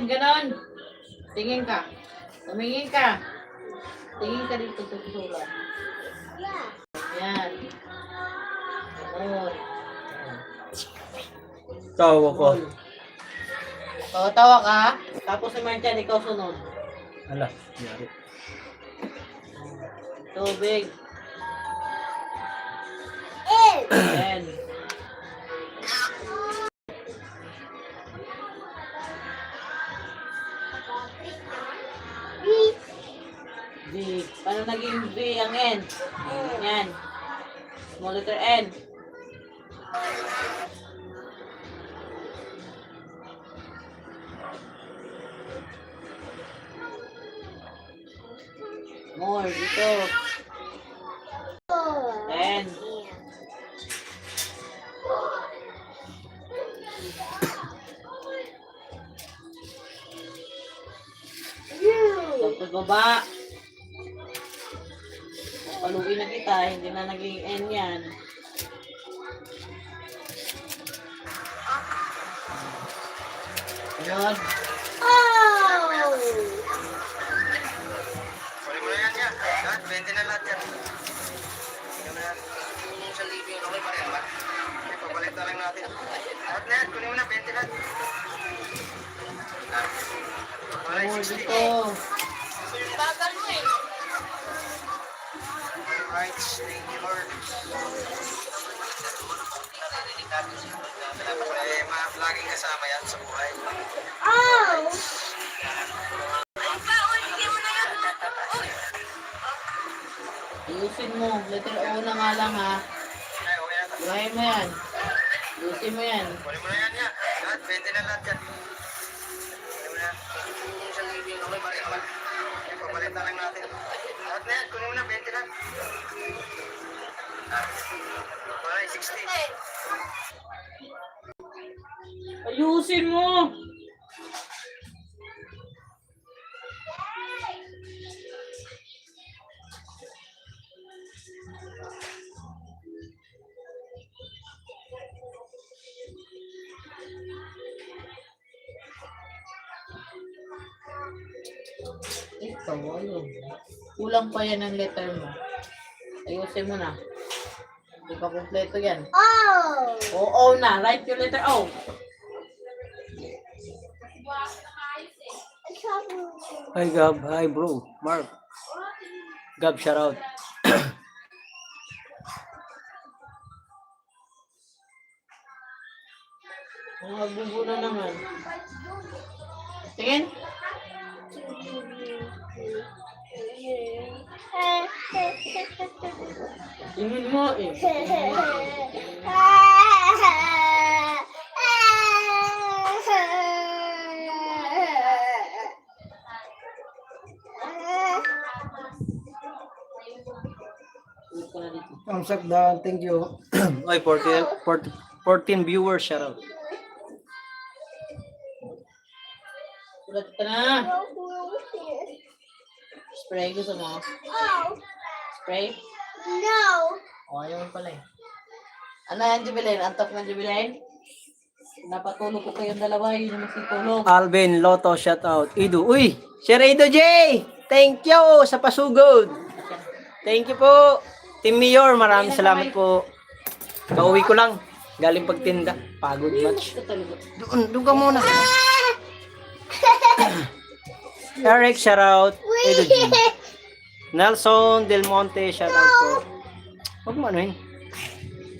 Yan, ganon. Tingin ka. Tumingin ka. Tingin ka dito sa sulat. Yan. Ganon. Tawa ko. Tawa ka. Tapos naman dyan, ikaw sunod. Ala, yari. Tubig. N. V. Paano naging V ang N? Yan. Small letter N. More dito. N. Tapos baba. Paluin na kita, hindi na naging N yan. Yun. Kunin mo na yan yan. Lahat, 20 na lahat yan. Kunin mo na yan. Yung sa living, okay pa rin ba? Okay, papalit na lang natin. Lahat na yan, kunin mo na, 20 lahat. Alright, More 60. dito. Alright, thank you, Lord. Eh, laging kasama yan sa buhay. Ayusin mo. Letter O na nga lang ha. Ay, okay na. Buhayin mo yan. Ayusin mo yan. Kunin mo na yan yan. Lahat, 20 na lahat yan. Kunin mo na yan. Yung sa living, okay pa rin ba? Okay, papalit na lang natin. Lahat na yan, kunin mo na, 20 lahat. Alright, 60. Ayusin mo. Ikaw, ayun. Kulang pa yan ang letter mo. Ayusin mo na. Hindi pa kompleto yan. O na. Write your letter O. Hi Gab, hi bro, Mark. Gab, shout out. Mga bubo na naman. Tingin. Tingin mo eh. Ulit ko na dito. Thumbs up down, thank you. Oy, 14 viewers, shout out. Ulit ka na. Spray gusto mo? Spray? O, ayaw mo pala eh. Ano yan, Jubilaine? Antok na Jubilaine? Napatulog ko kayong dalawa, yun yung masitulog. Alvin, Lotto, shout out. Ido, uy, Sir Ido J! Thank you sa pasugod. Thank you po. Team Mayor, maraming salamat po. Kauwi ko lang. Galing pagtinda. Pagod much. Doon ka muna. Eric, shout out. Ido G. Nelson Del Monte, shout out po. Huwag mo anuhin.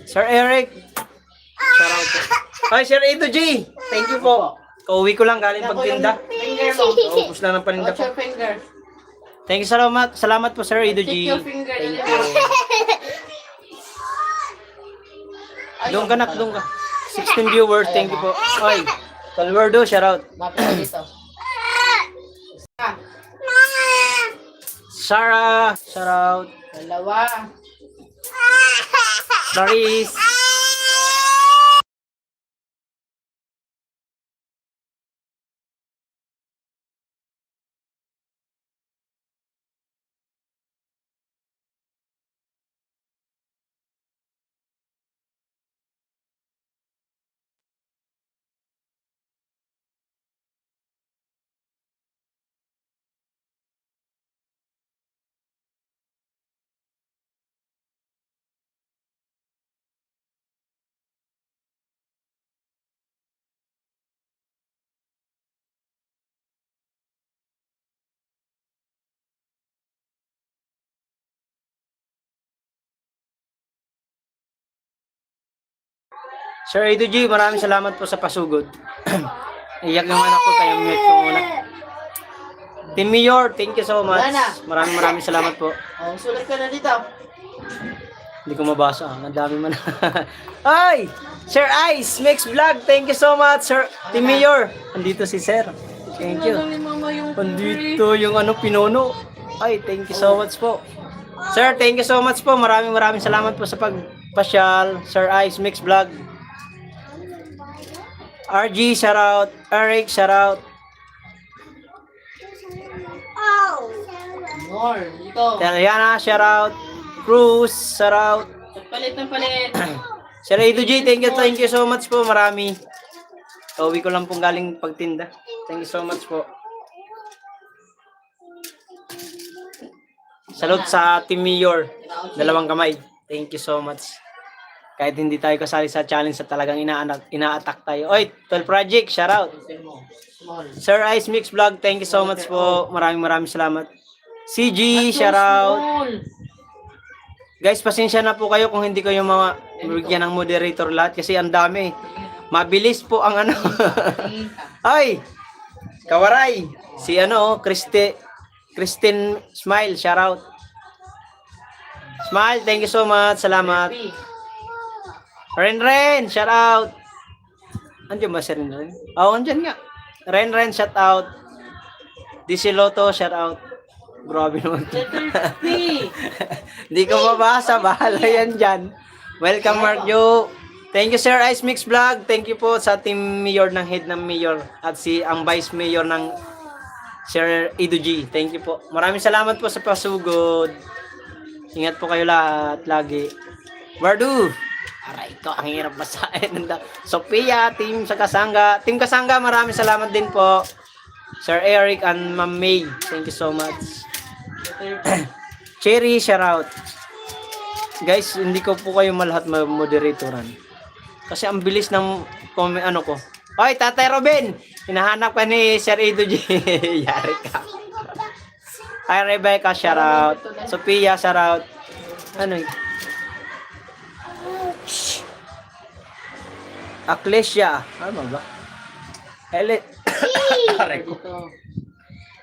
Sir Eric, shout out po. Hi, Sir Ido G. Thank you po. Kauwi ko lang galing pagtinda. Finger mo. Ubus na ng paninda Watch ko. your finger. Thank you, salamat. Salamat po, Sir Ido Stick G. your finger. Thank you. Doon ka, nak, doon ka. 16 viewers, thank you po. Ay, Calverdo, shout out. Mapit na dito. Ah, Sarah, shout out. dalawa. Clarice. Sir A2G, maraming salamat po sa pasugod. Iyak yung anak ko, kaya mute ko muna. Team Mayor, thank you so much. Maraming salamat po. Oh, sulat ka na dito. Hindi ko mabasa. Ang dami man. Ay! Sir Ice, Mix Vlog, thank you so much, Sir Team Mayor. Andito si Sir. Thank you. Andito yung pinuno. Ay, thank you so much po. Sir, thank you so much po. Maraming salamat po sa pagpasyal. Sir Ice, Mix Vlog. RG, shout out. Eric, shout out. More. Dito. Teliana, shout out. Cruz, shout out. Palit ng palit. Sir A2G, thank you so much po. Marami. Uwi ko lang pong galing pagtinda. Thank you so much po. Salute sa Team Mayor. 2 kamay. Thank you so much. Kahit hindi tayo kasali sa challenge sa talagang ina-attack tayo. Oy, 12 Project, shout out. Sir Ice Mix Vlog, thank you so much po. Maraming salamat. CG, shout out. Guys, pasensya na po kayo kung hindi ko yung mga bigyan ng moderator lahat kasi ang dami. Mabilis po ang Ay! Kawaray! Si Christine Smile, shout out. Smile, thank you so much. Salamat. Ren, shout out. Andiyan ba si Ren? Oh, andyan nga. Ren, shout out. DC Lotto, shout out. Grabe naman. Hindi ko mabasa. Bahala yan dyan. Welcome, Mark Joe. Thank you, Sir Ice Mix Vlog. Thank you po sa Team Mayor ng head ng Mayor at ang Vice Mayor ng Sir A2G. Thank you po. Maraming salamat po sa pasugod. Ingat po kayo lahat. Lagi. Bardu. Aray ko, ang hirap basahin. Sophia, Team Kasangga. Team Kasangga, maraming salamat din po. Sir Eric and Ma'am May. Thank you so much. Cherry, shout out. Guys, hindi ko po kayo malahat moderatoran. Kasi ang bilis ng comment ko. Hoy, Tatay Robin! Hinahanap ka ni Sir A2G. Yari ka. Hi, Rebecca, shout out. Sophia, shout out. Aklesia. Ano ba?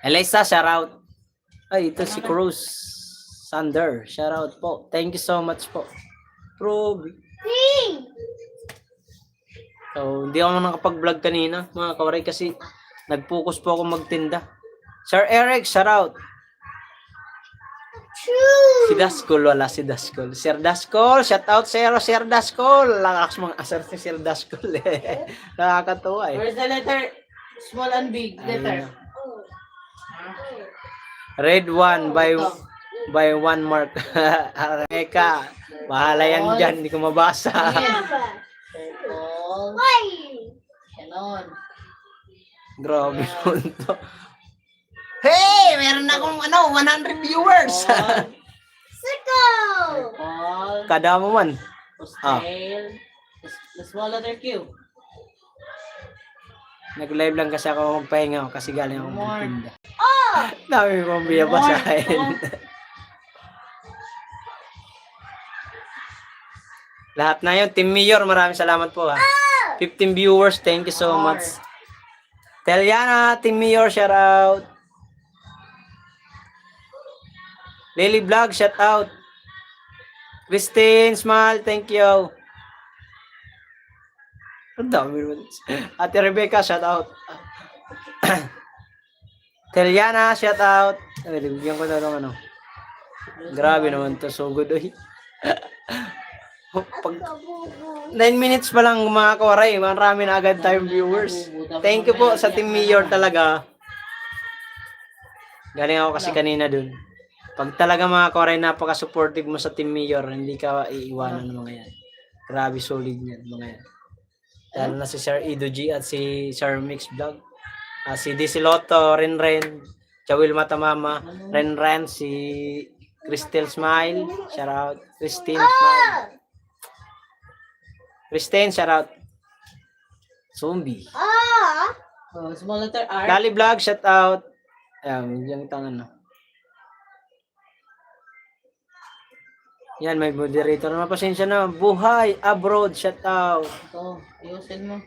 Elisa, shout out. Ay, ito si Cruz Sander. Shout out po. Thank you so much po. So, hindi ako nakapag-vlog kanina, mga kawaray, kasi nag-focus po ako magtinda. Sir Eric, shout out. Si Daskol, wala si Daskol. Sir Daskol, shout out Sir Daskol. Lakas mga asar si Sir Daskol eh. Nakakatuwa eh. Where's the letter? Small and big letter. Red 1 by 1 mark. Eka, bahala yan dyan, hindi ko mabasa. Ganon. Grabe nun to. Hey, meron akong 100 viewers. Circle. Kada mo man. Tail. The small letter Q. Nag-live lang kasi ako magpahinga kasi galing ako magtinda. Dami kong biyabasahin. Lahat na yun. Team Mayor, maraming salamat po ha. 15 viewers, thank you so much. Teliana, Team Mayor, shout out. Lily Vlog, shout out. Christine, Smile, thank you. Ang dami naman. Ate Rebecca, shout out. Teliana, shout out. Ay, bigyan ko na ng Grabe naman to, so good. Pag 9 minutes pa lang mga kawaray, marami na agad tayong viewers. Thank you po sa Team Mayor talaga. Galing ako kasi kanina dun. Pag talaga mga kawaray, napaka-supportive mo sa Team Mayor, hindi ka iiwanan ng mga yan. Grabe, solid yan mga yan. Lalo na si Sir A2G at si Sir Mix Vlog. Si DC Lotto, Ren, Chawil Matamama, Ren, si Crystal Smile, shout out. Christine Smile. Christine, shout out. Zombie. Small letter R. Dali Vlog, shout out. Ayan, yung tangan na. Yan, may moderator na. Pasensya na. Buhay abroad. Shout out. Ito, ayusin mo.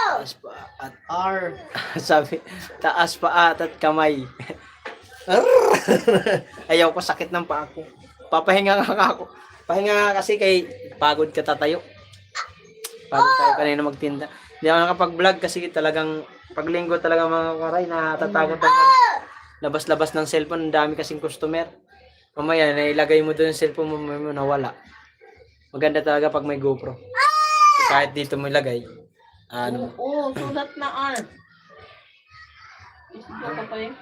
Taas pa at R. sabi, taas pa at kamay. Ayaw ko, sakit ng paa ko. Papahinga nga ako. Pahinga nga kasi kay pagod ka tatayo. Pagod tayo kanina magtinda. Hindi ako nakapag-vlog kasi talagang paglinggo talaga mga karay, natatakot ako. Labas-labas ng cellphone, ang dami kasing customer. Mamaya, nailagay mo doon yung cellphone mo, nawala. Maganda talaga pag may GoPro. Kasi kahit dito mo ilagay, ano, Oo, sulat na R. Isip mo pa eh.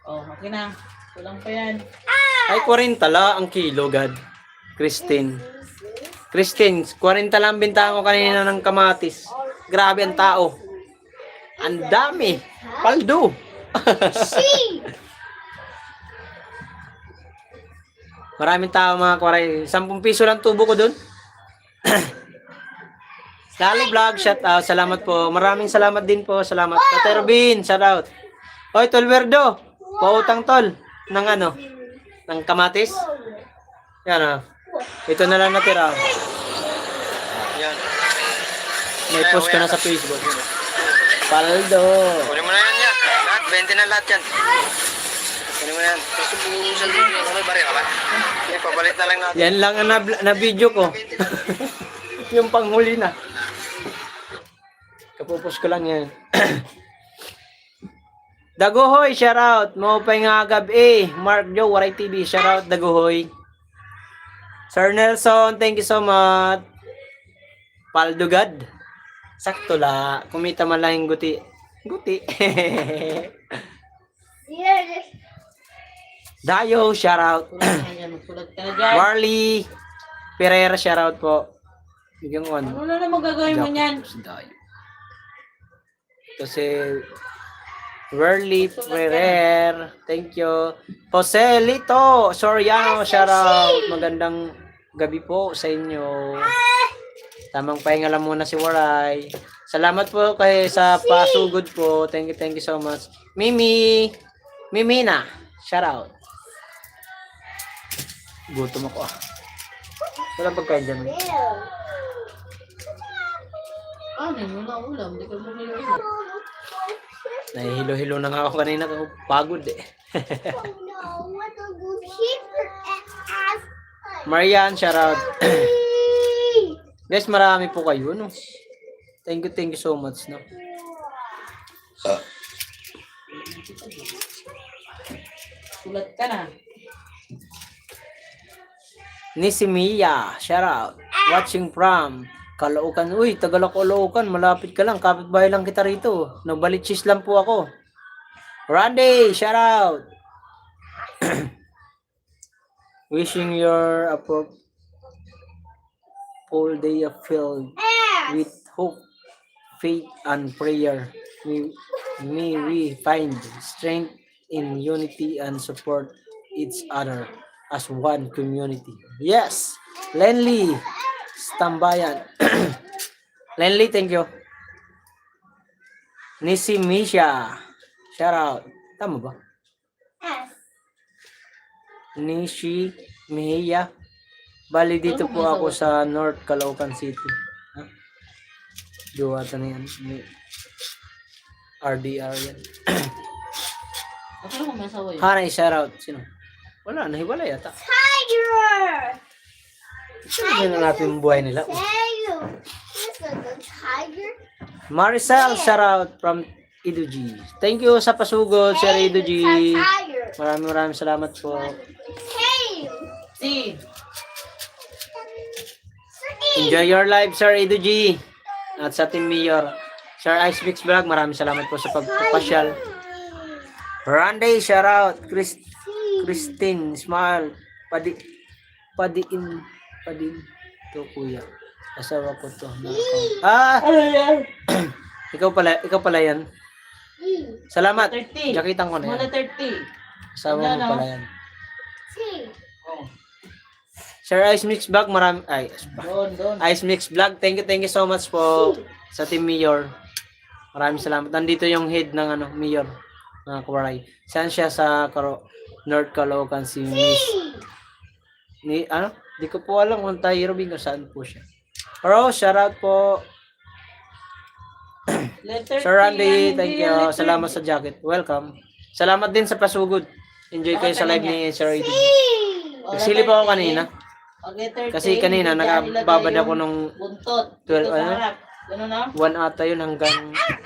Oh, okay na. Kulang pa yan. ay 40 la ang kilo, God. Christine, 40 lang bintahan ko kanina ng kamatis. Grabe ang tao. Ang dami. Paldo. Maraming tao mga kwaray. 10 piso lang tubo ko dun. Lali Vlog, shout out. Salamat po. Maraming salamat din po. Salamat. Tatay Robin, shout out. Oy, Tolverdo. Pautang tol. Ng ano? Ng kamatis. Yan ah. Ito na lang natira. Yan. May post ko na sa Facebook. Paldo. Kunin mo na yan yan. Lahat, 20 na lahat yan. Kunin mo na yan. Tapos buong sa libre. Ano bari ka ba? Okay, pabalit na lang natin. Yan lang ang na video ko. Yung panghuli na. Kapupos ko lang yan. Daguhoy, shoutout. Maupay nga gabi. Mark Joe, Waray TV, shoutout Daguhoy. Sir Nelson, thank you so much. Paldugad. Sakto la. Kumita man lang yung guti. Guti. Dayo, shoutout. Kulang na yan. Magsulat ka na dyan. Marley Pereira, shoutout po. Bigyan ko ano. Ano na magagawin mo niyan? Dayo. Kasi Worley Ferrer, thank you. Joselito Soriano, shoutout. Magandang gabi po sa inyo. Tamang pahinga lang muna si Waray. Salamat po kay sa pasugod po. Thank you so much. Mimina, shoutout. Gutom ako ah. Wala pagkain dyan. Ano yun na ulam? Hindi ka bumili ulam. Nahihilo-hilo na nga ako kanina. Pagod eh. Marian, shoutout. Guys, marami po kayo, no? Thank you so much, no? Sulat ka na. Nisimiya, shoutout. Watching from Caloocan. Uy, Caloocan. Malapit ka lang. Kapitbahay lang kita rito. Nagbalitsis lang po ako. Randy, shoutout. Wishing your full day of filled with hope, faith, and prayer. May we find strength in unity and support each other as one community. Yes! Lenly Stambayan. Lenly, thank you. Nisi Misha. Shout out. Tama ba? Nishi Mihia. Bali dito po ako sa North Caloocan City. Ha? Duwata na yan. May RDR yan. Bakit mo may asawa yun? Hanay, shout out. Sino? Wala, nahiwala yata. Tiger! Sino na natin yung buhay nila? Tiger! Tiger? Maricel, shout out from Iduji. Thank you sa pasugod, Sir Iduji. Tiger! Maraming salamat po. Hey! Si. Enjoy your life, Sir Iduji. At sa Team Mayor, Sir Ice Mix Vlog, maraming salamat po sa pagpapasyal. Randy, shout out. Christine, smile. Padiin to kuya. Asawa ko to. Ano yan? ikaw pala yan. Salamat. 30. Jakitan ko na Muna yan. 30. Asawa mo Ano? pala yan. Oh. Sir Ice Mix Vlog, Doon. Ice Mix Vlog, thank you so much po sa Team Mayor. Maraming salamat. Nandito yung head ng Mayor, mga kawaray. Saan siya sa North Caloocan si Miss. Ano? Di ko po alam kung tayo Robin kung saan po siya. Pero shoutout po. Letter Sir Randy, T, thank hindi you. yan letter Salamat sa jacket. Welcome. Salamat din sa pasugod. Enjoy kayo sa live ni Sir Randy. O, Nagsilip letter ako T. kanina. O, letter T, Kasi kanina hindi dyan nakababad ilagay ako yung nung buntot. 12, Dito sa ano? harap. Ganun na. 1 ata yun hanggang,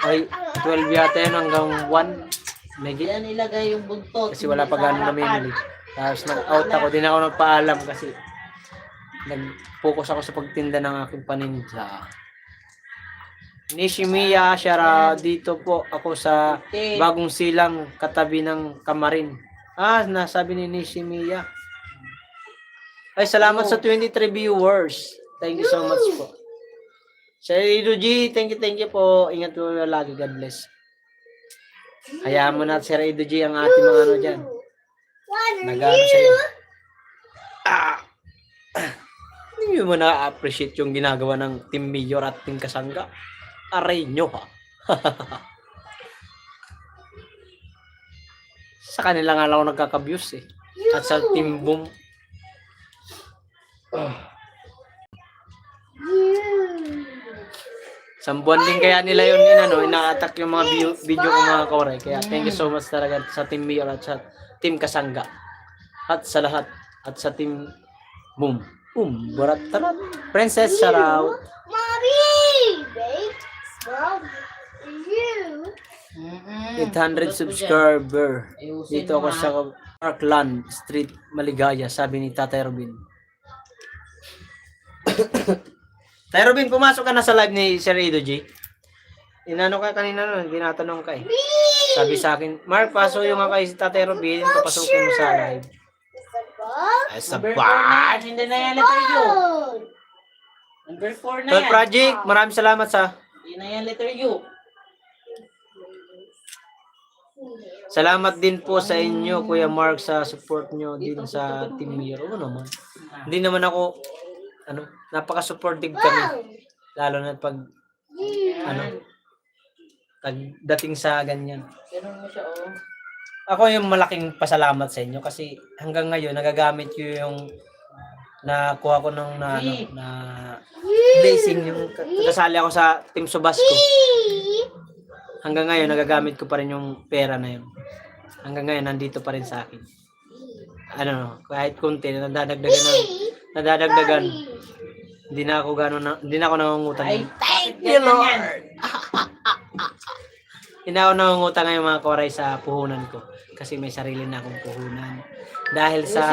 ay, 12 yata yun hanggang 1. Medyo. Diyan ilagay yung buntot. Kasi wala hindi pa sa gano'n na harapan. memory. Tapos nag-out ako, di na ako nagpaalam kasi nag-focus ako sa pagtinda ng aking paninda. Nishimiya, Shara, dito po ako sa Bagong Silang, katabi ng Kamarin. Nasabi ni Nishimiya. Ay, salamat sa 23 viewers. Thank you so much po. Sir Ido-G, thank you po. Ingat po lagi, God bless. Hayaan mo na, Sir Ido-G, ang ating mga ano dyan. Nag-ano sa'yo. Hindi mo na-appreciate yung ginagawa ng Team Mayor at Team Kasangga. Aray nyo ha. Sa kanila nga lang ako nagkaka-abuse eh. At sa Team Boom. Sambuan din kaya nila yun ina-attack yung mga video ko mga kore. Kaya thank you so much talaga sa Team Mayor at sa Team Kasangga. At sa lahat. At sa Team Boom. Boom. Barat tarat. Princess, shout out. Mommy! Wait. Mom, you. 800 subscriber. Dito ako sa Parkland Street, Maligaya, sabi ni Tatay Robin. Tatay Robin, pumasok ka na sa live ni Sir Ido-G. Inano ka kanina nun, tinatanong ka eh. Sabi sa akin, Mark, pasok yung kay si Tatay Robin, papasukin mo sa live. Ay, sa Number 4 na bar! yan. Hindi na yan letter U. Number 4 na yan. 12 Project, maraming salamat sa... Hindi na yan letter U. Salamat din po sa inyo, Kuya Mark, sa support nyo din sa Team Miro. Oo naman. Hindi naman ako, napaka-supportive kami. Lalo na pag, dating sa ganyan. Ganun mo siya, oh. Ako yung malaking pasalamat sa inyo kasi hanggang ngayon nagagamit ko yung nakuha ko ng na blessing yung kasali ako sa Team Subasco. Hanggang ngayon nagagamit ko pa rin yung pera na yun. Hanggang ngayon nandito pa rin sa akin. Kahit konti nadadagdagan. Hindi na ako nangungutang. Ay, Thank you, Lord. Hindi na ako nangungutang ngayon mga koray sa puhunan ko. Kasi may sarili na akong puhunan. Dahil sa,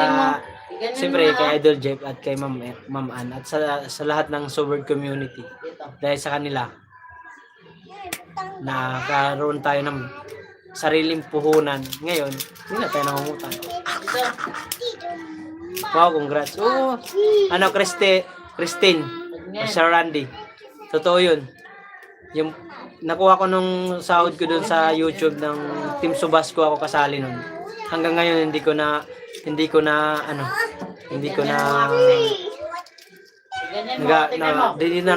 siyempre kay Idol Jeff at kay Ma'am Ann at sa lahat ng Sober community. Dahil sa kanila, nakaroon tayo ng sariling puhunan. Ngayon, hindi na tayo nangungutang. Wow, congrats. Oo, Christine, Sir Randy. Totoo yun. Yung nakuha ko nung sahod ko dun sa YouTube ng Team Subasco ako kasali nun. Hanggang ngayon hindi ko na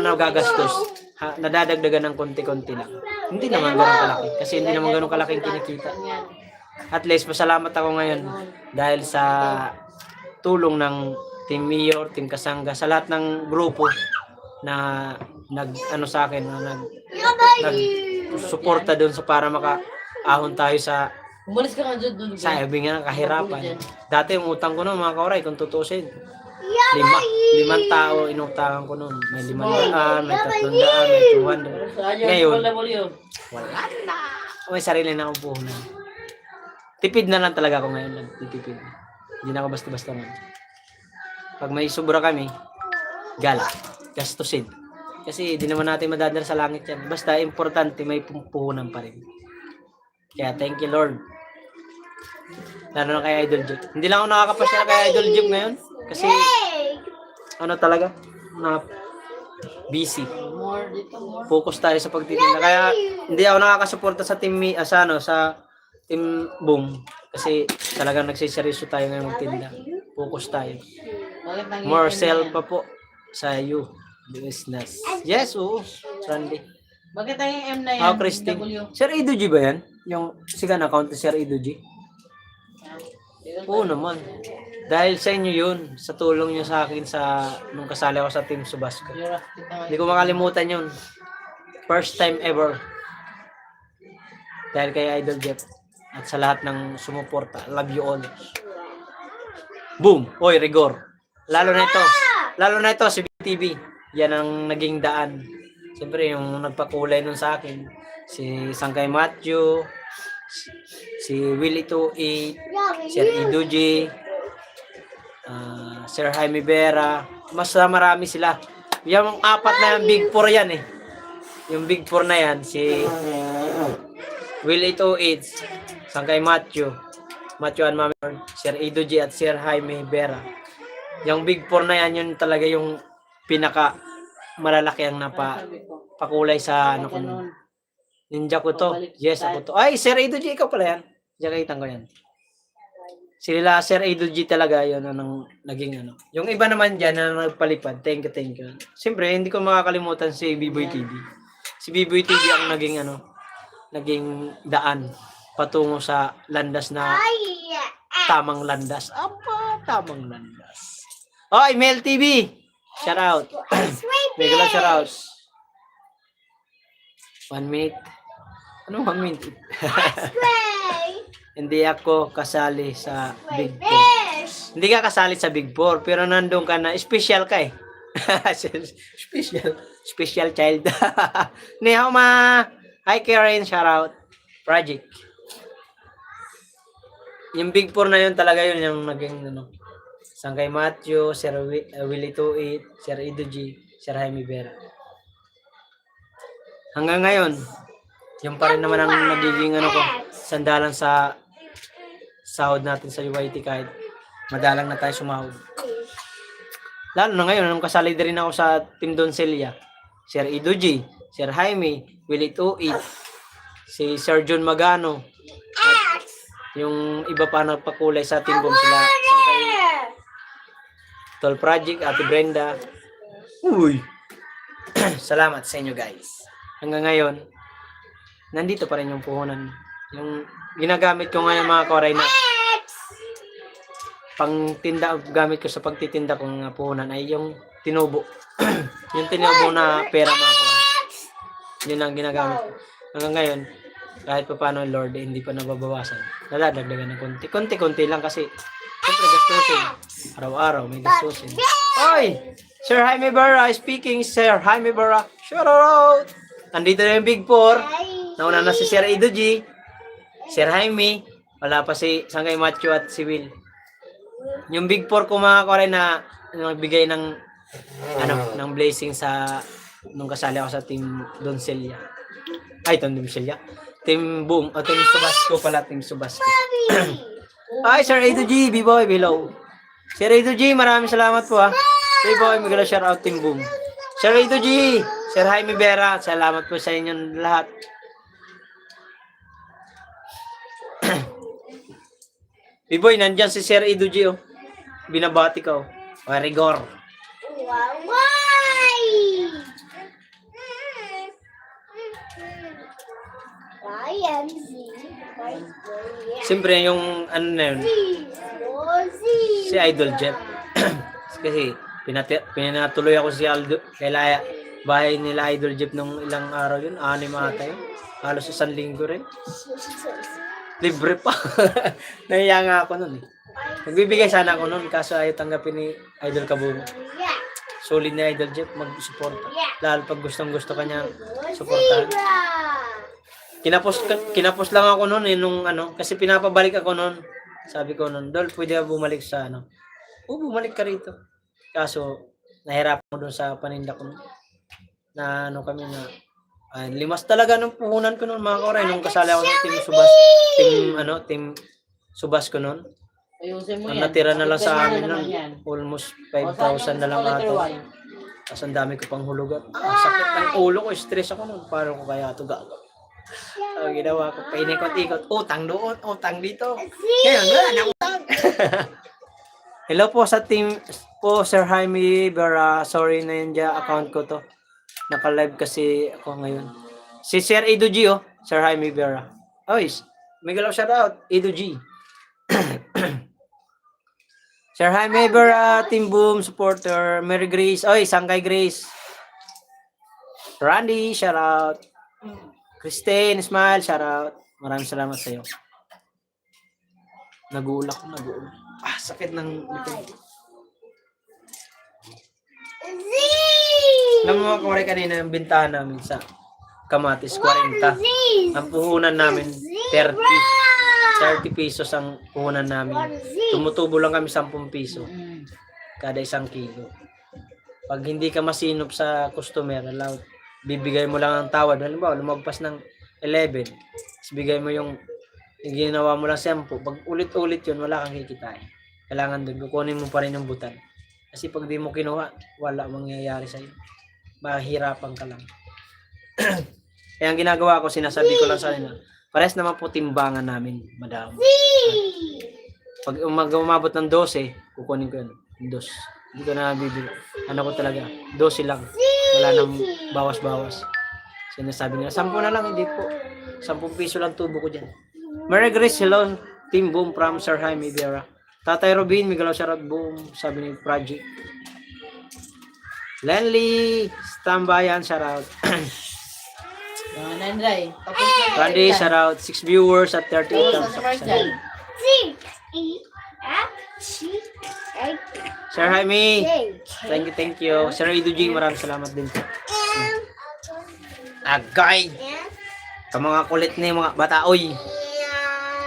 nagagastos. Nadadagdagan ng konti-konti lang. Hindi naman gano'ng kalaki kasi hindi naman gano'ng kalaki yung kinikita. At least pasalamat ako ngayon dahil sa tulong ng Team Mayor, Team Kasangga, sa lahat ng grupo na sa akin, nag-suporta doon sa para maka-ahon tayo sa Umalis ka nga dyan. sabi nga ng kahirapan. Dati yung utang ko noon mga kauray, kung tutusin, 5 tao inutangan ko noon. May 500, may 300, may 200. Ngayon, wala na. May sarili na akong puhunan. Tipid na lang talaga ako ngayon. Nagtitipid. Hindi na ako basta-basta man. Pag may sobra kami, gala. Gastusin. Kasi di naman natin madadala sa langit yan. Basta importante may puhunan pa rin. Kaya thank you Lord. Lalo na kay Idol Jeep. Hindi lang ako nakakapasya na kay Idol Jeep ngayon. Kasi talaga na busy. Focus tayo sa pagtitinda. Kaya hindi ako nakakasuporta sa team sa Team Boom. Kasi talagang nagsiseryoso tayo ngayon magtinda. Focus tayo. More sell pa po sa you. Business. Yes, oo. Sunday. Bakit ang M na yan? Christine. Sir Ido-G ba yan? Yung sigan account ni Sir Ido-G? Oo naman. Dahil sa inyo yun, sa tulong niyo sa akin nung kasali ako sa Team Subasco. Hindi ko makalimutan yun. First time ever. Dahil kay Idol Jeff. At sa lahat ng sumuporta. Love you all. Boom! Oy, rigor. Lalo na ito si BTV. Yan ang naging daan. Siyempre, yung nagpakulay nun sa akin. Si Sangkay Matthew. Si Willie 28. Sir Ido G. Sir Jaime Vera. Mas marami sila. Yung apat na yung Big 4 yan eh. Yung Big 4 na yan. Si Will 808. Sangkay Matthew and Mami, Sir Ido G at Sir Jaime Vera. Yung Big 4 na yan, yun talaga yung pinaka malalaki ang pakulay sa ano ko nun. Ninja ko to. Yes, ako to. Ay, Sir Ido G, ikaw pala yan. Diyan ko yan. Sila Sir Ido G talaga yun anong naging ano. Yung iba naman dyan na nagpalipad. Thank you. Siyempre, hindi ko makakalimutan si B-Boy TV. Si B-Boy TV ang naging daan patungo sa landas na tamang landas. Tamang landas. Oh, Email TV. Shout out. Mega shout out. 1 minute. Ano 1 minute? Hindi ako kasali sa Big 4. Hindi ka kasali sa Big 4, pero nandun ka na, special ka eh. special child. Ni hao ma. Hi Karen, shout out. Project. Yung Big 4 na yun talaga yun yung naging ano. Sangkay Matthew, Sir Willie 28, Sir Ido G, Sir Jaime Vera. Hanggang ngayon, yung pa rin naman ang nagiging ano ko, sandalan sa sahod natin sa UIT kahit madalang na tayo sumahod. Lalo na ngayon, nung kasali din ako sa Team Doncelia, Sir Ido G, Sir Jaime, Willie 28, si Sir John Magano, at yung iba pa nagpakulay sa Team Boom sila, Tol Project, Ate Brenda. Uy! Salamat sa inyo guys. Hanggang ngayon, nandito pa rin yung puhunan. Yung ginagamit ko ngayon mga koray na pangtinda, gamit ko sa pagtitinda kong puhunan ay yung tinubo. Yung tinubo na pera mga koray. Yun ang ginagamit ko. Hanggang ngayon, kahit pa paano Lord, hindi pa nababawasan. Nadadagdagan ng konti. Konti-konti lang kasi siyempre gastusin. Araw-araw may gastusin. Oy! Sir Jaime Vera speaking. Sir Jaime Vera. Shout out! Nandito na yung Big 4. Nauna na si Sir Ido G. Sir Jaime. Wala pa si Sangkay Matthew at si Will. Yung Big 4 ko mga koray na nagbigay ng ng blessing sa nung kasali ako sa Team Doncelia. Ay, Team Doncelia. Team Boom. O Team Subasco pala. Team Subasco. Ay, Sir Ido G. B-Boy below. Sir Ido G. Maraming salamat po ha. B-Boy. Magala shout out Team Boom. Sir Ido G. Sir Jaime Vera, salamat po sa inyong lahat. B-Boy, nandyan si Sir Ido G, oh. Binabati ka, oh. Rigor. Siyempre, yung ano na yun, si Idol Jeff. Kasi, pinatuloy ako si Aldo, kaya bahay nila Idol Jeff nung ilang araw yun, 6 ata yun. Halos 1 linggo rin. Libre pa. Nahiya nga ako nun eh. Nagbibigay sana ako nun, kaso ayaw tanggapin ni Idol Kabumo. Solid na Idol Jeff, mag-suporta. Lalo pag gustong-gusto kanya suportahan. Kinapos lang ako nun eh, nung ano, kasi pinapabalik ako nun. Sabi ko nun, Dol, pwede ka bumalik sa ano. Bumalik ka rito. Kaso, nahirapan ko dun sa paninda ko nun. Na ano kami na limas talaga nung puhunan ko noon mga koray nung kasali ako sa Team Subasco noon. Ayusin mo Ang yan. natira na lang sa amin naman noon yan. almost 5,000 na lang ata. Tapos ang dami ko pang hulugan. Sakit ng ulo ko, stress ako noon. Paano ko kaya ito gagawin? So, ginawa ko, painikot-ikot, utang doon, utang dito. Ngayon, wala na utang. Hello po sa team po, Sir Jaime Vera. Sorry na yun dyan, account ko to. Naka-live kasi ako ngayon. Si Sir Ido G, oh. Sir Jaime Vera. Oh, may galaw shout out. Ido G. Sir Jaime Vera, Team Boom supporter. Mary Grace. Oy, Sangkay Grace. Randy, shout out. Christine, Smile, shout out. Maraming salamat sa iyo. Nag-uulak. Ah, sakit ng likod. Alam mo mga kumari kanina yung bintahan namin sa Kamatis, 40. Ang puhunan namin, 30 pesos ang puhunan namin. Tumutubo lang kami 10 piso. Kada 1 kilo. Pag hindi ka masinop sa customer, bibigay mo lang ang tawad. Halimbawa, lumagpas ng 11. Bigay mo yung ginawa mo lang 10. Pag ulit-ulit yun, wala kang kikitain. Kailangan doon, kukunin mo pa rin yung butan. Kasi pag di mo kinuha, wala mangyayari sa'yo. Mahirapan ka lang. Kaya ang ginagawa ko, sinasabi ko lang sa kanila, pares naman po timbangan namin, madam. Pag umabot ng 12, kukunin ko yun. 2. Hindi ko na bibili. Ano ko talaga, 12 lang. Wala nang bawas-bawas. Sinasabi nila, 10 na lang, hindi po. 10 piso lang tubo ko dyan. Mary Grace, hello. Team Boom from Sir Jaime Vera. Tatay Robin, Miguel Sharat Boom, sabi ni Project. Lenly, Stambayan, shout out. Nanday. Randy, shout out. 6 viewers at 38 thumbs up. Sir Jaime, thank you. Sir Idujing, maraming salamat din po. Agay! Sa mga kulit ni mga bataoy.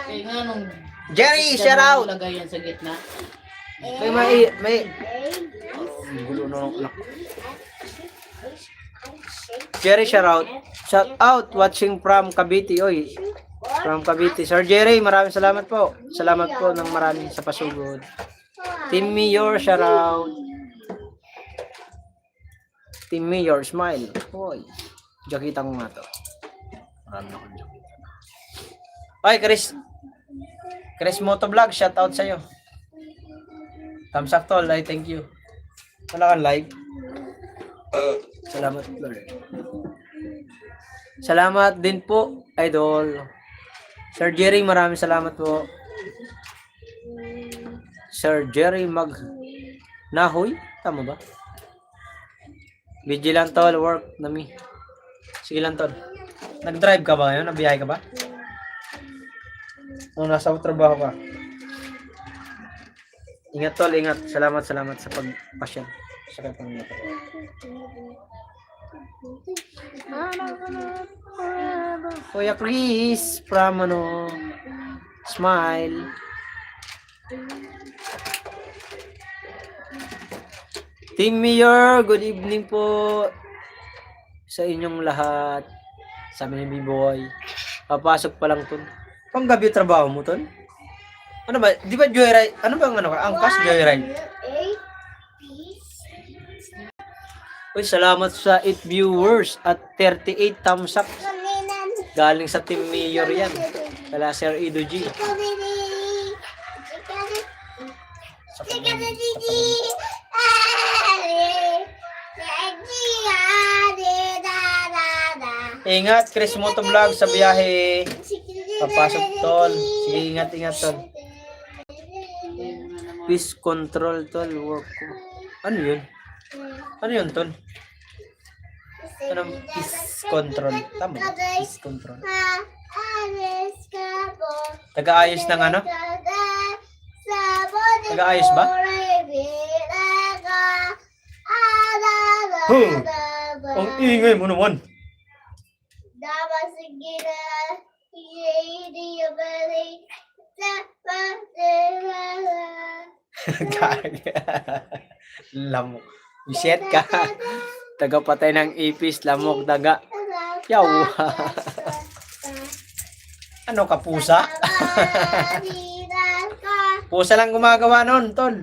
Eh nga nung Jerry, shout out! lagay yan sa gitna. May gulo na lang. Jerry, shout out. Shout out watching from Cavite. Oy, from Cavite. Sir Jerry, maraming salamat po. Salamat po ng marami sa pasugod. Team Mayor, shout out. Team Mayor, smile. Oy, jakita ko nga to. Marami akong jakita. Oy, Chris Motovlog, shout out sa'yo. Thumbs up tol, ay thank you. Wala kang live. Salamat Lord. Salamat din po, idol. Sir Jerry, maraming salamat po. Sir Jerry Nahoy, tama ba? Vigilant tol, work nami. Sige lang tol. Nag-drive ka ba ngayon? Nabiyahe ka ba? Nasa trabaho ka. Ingat tol, ingat. Salamat sa pagpasyan. Sa katong nito. Kuya Chris, from Smile. Team Mayor, good evening po sa inyong lahat. Sabi ni B-Boy. Papasok pa lang tol. Panggabi trabaho mo tol? Ano ba? Di ba joyride? Ano ba ang ano ka? Angkas joyride? Uy, salamat sa 8 viewers at 38 thumbs up. Galing sa Team Mayor yan. Kala Sir Ido G. Ingat, Chris Motovlog sa biyahe. Papasok tol. Sige, ingat tol. Peace control tol. Work ko. Ano yun? Ano yun tol? Anong peace control? Tama. Peace control. Taga-ayos ng ano? Taga-ayos ba? Ang ingay mo naman. Lamok. Iset ka. Tagapatay ng ipis, lamok, daga. Yaw. Ano ka, pusa? Pusa lang gumagawa nun, tol.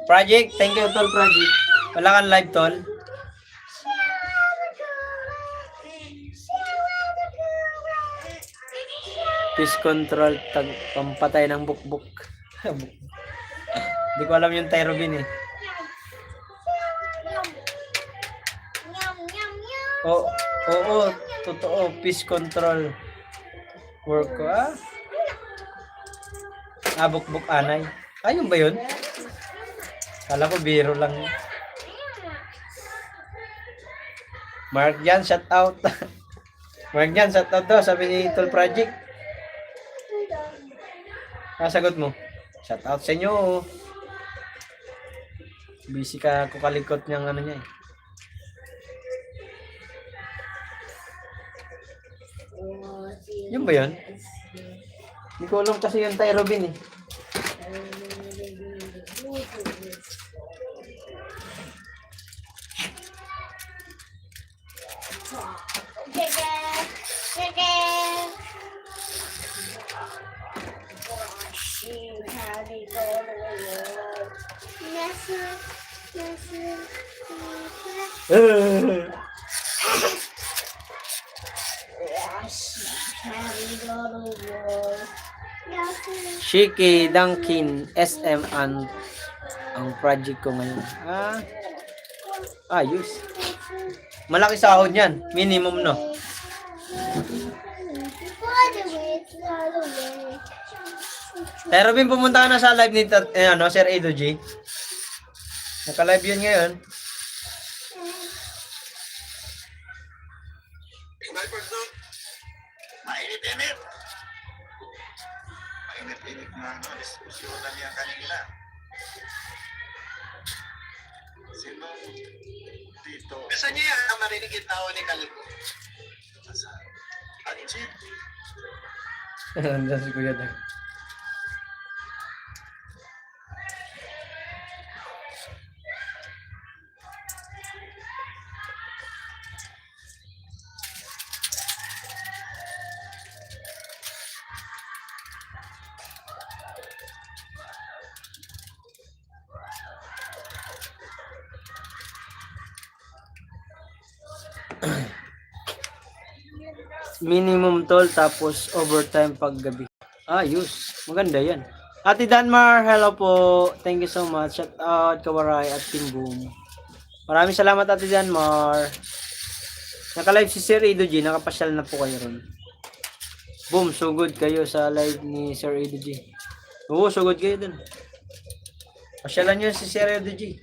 Project, thank you tol, Project. Wala kang live, tol. Peace control, pampatay ng bukbuk. Hindi ko alam yung Tyrobin eh. Oo, Totoo, peace control. Work ko, ah. Bukbuk anay. Ayun ba yun? Kala ko biro lang. Mark Jan, shout out. Mark Jan, shout out daw, sabi ni Tol Project. Sagot mo. Shout out sa inyo. Busy ka kukalikot niyang ano niya eh. Yun ba yun? Hindi ko alam kasi yung tayo Robin eh. Shiki Dunkin SM ang project ko ngayon. Ayos. Malaki sahod yan. Minimum, no? Pero Robin, pumunta ka na sa live ni Sir Edo G. Naka-live yun ngayon. Mainit-init. Mainit-init na diskusyon na niya kanina. Sino dito? Bisa niya ang marinig yung tao ni Kalbo. Anjit. Andiyan si Kuya Dag. Minimum toll tapos overtime pag gabi. Ayos. Maganda yan. Ate Danmar, hello po. Thank you so much. Shout out Kawaray at Team Boom. Maraming salamat Ate Danmar. Naka-live si Sir Edo G. Nakapasyal na po kayo ron. Boom, so good kayo sa live ni Sir Edo G. Oo, so good kayo dun. Pasyalan nyo si Sir Edo G.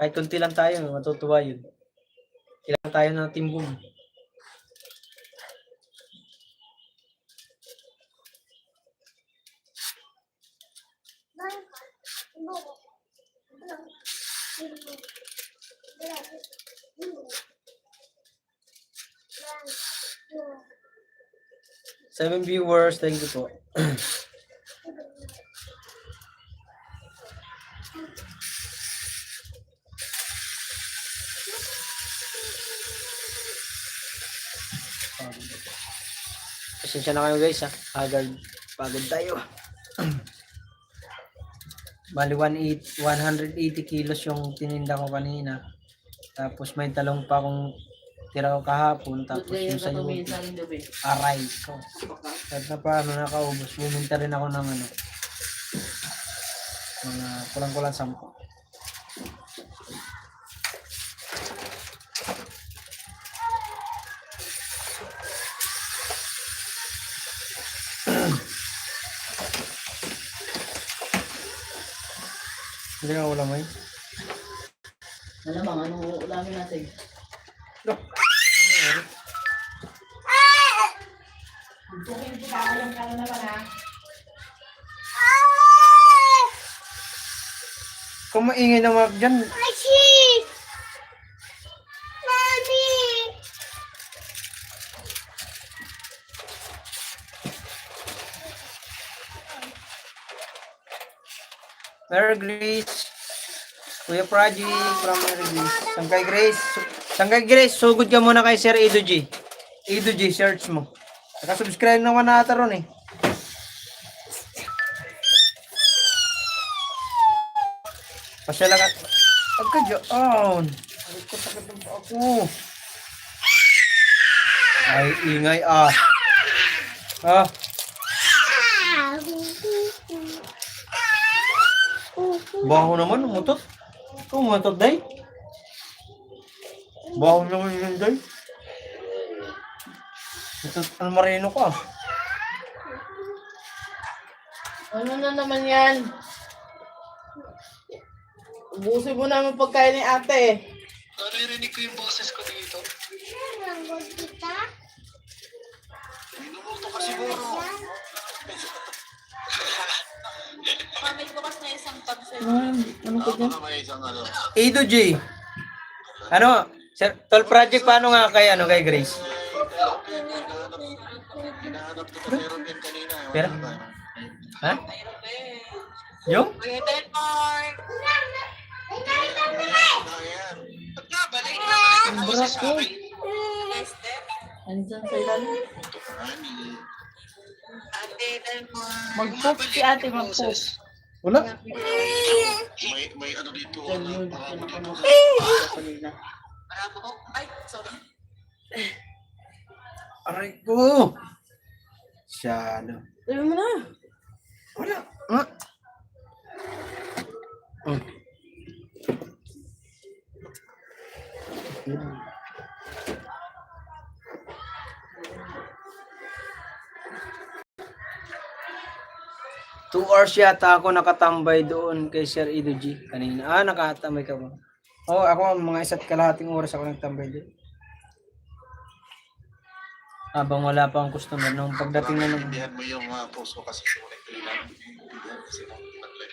Kahit kunti lang tayo, matutuwa yun. Kailangan tayo ng Team Boom. Seven viewers, thank you po. Pasensya na kayo guys ha. Pagod tayo. Bali 180 kilos yung tininda ko kanina. Tapos may talong pa akong tira ko kahapon. Tapos yung sa yung aray ko. Kahit na paano nakaubos. Buminta rin ako ng mga kulang-kulang 10. Hindi nga ulam ay. Malamang, anong ulamin natin? No. Kung maingay na Mark dyan. Mary Grace. Kuya Praji from Mary Grace. Sangkay Grace. Sangkay Grace, sugod ka muna kay Sir Edo G. Edo G, search mo. Naka-subscribe naman nata ron eh. Pasya lang at... Pagka-dyan. Alit ko sakit ng ako. Ay, ingay ah. Baho naman, umutot. Kung umutot, day. Baho naman yun, day. Ito ang marino ko. Ano na naman yan? Ubusin mo naman pagkain ni ate. Naririnig ko yung boses ko dito. Kita? Minumuto ka siguro. Ano ko dyan? May isang ano. Ido G. Ano? Sir, tol project paano nga kay ano kay Grace? Hinahanap kita sa aeroplane kanina. Pera? Ha? Yung? Ayan. Ba't nga, balik na. Ang brak ko. Andyan sa ilalim. Mag-poop si ate, mag-poop. Wala. May ano dito. Yan yun. Kanina. Aray ko. Siyado. Sabi mo na. Wala. Ah. Mm. Two hours yata ako nakatambay doon kay Sir Ido G kanina. Ah, nakatambay ka ba? Oo, ako mga isa't kalahating oras ako nagtambay doon. Habang wala pa ang customer nung pagdating na nung Hindihan mo yung puso kasi sulit ko lang. Hindihan kasi nag-live.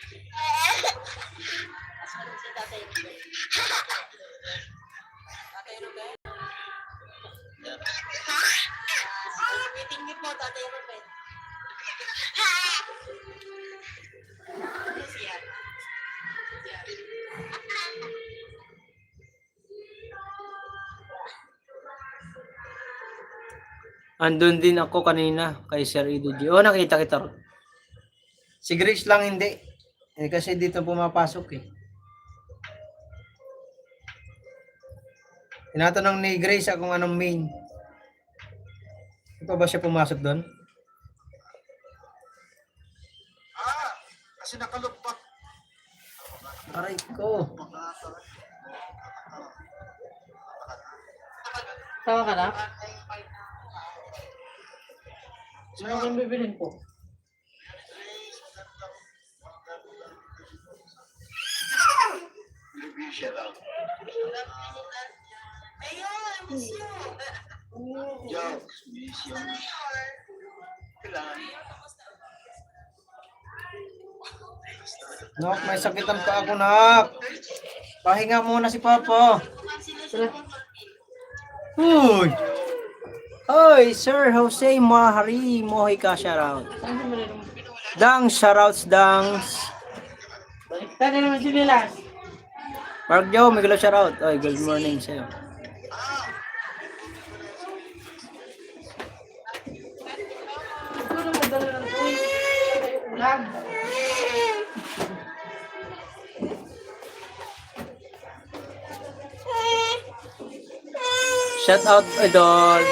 andun din ako kanina kay Sir Ido G. Oh, nakita kita. Ron. Si Grace lang hindi. Eh, kasi dito pumapasok eh. Tinatanong ni Grace kung anong main. Ito ba siya pumasok doon? Kasi nakalugpak. Aray ko. Tawa ka na? Ano yung bibilin ko? Shout out. Yo, miss you. Kailangan. Nak, may sakitan pa ako, nak. Pahinga muna si Papa. Uy! Hoy, Sir Jose Mahari Mojica shoutout. Saan yung bilin mo? Dang shoutouts, dangs. Baliktad na naman sinilas. Mark Joe, Miguel shoutout. Oy, good morning sa'yo. Ito na magdala ng tuwi. Ulam. Shoutout, idol.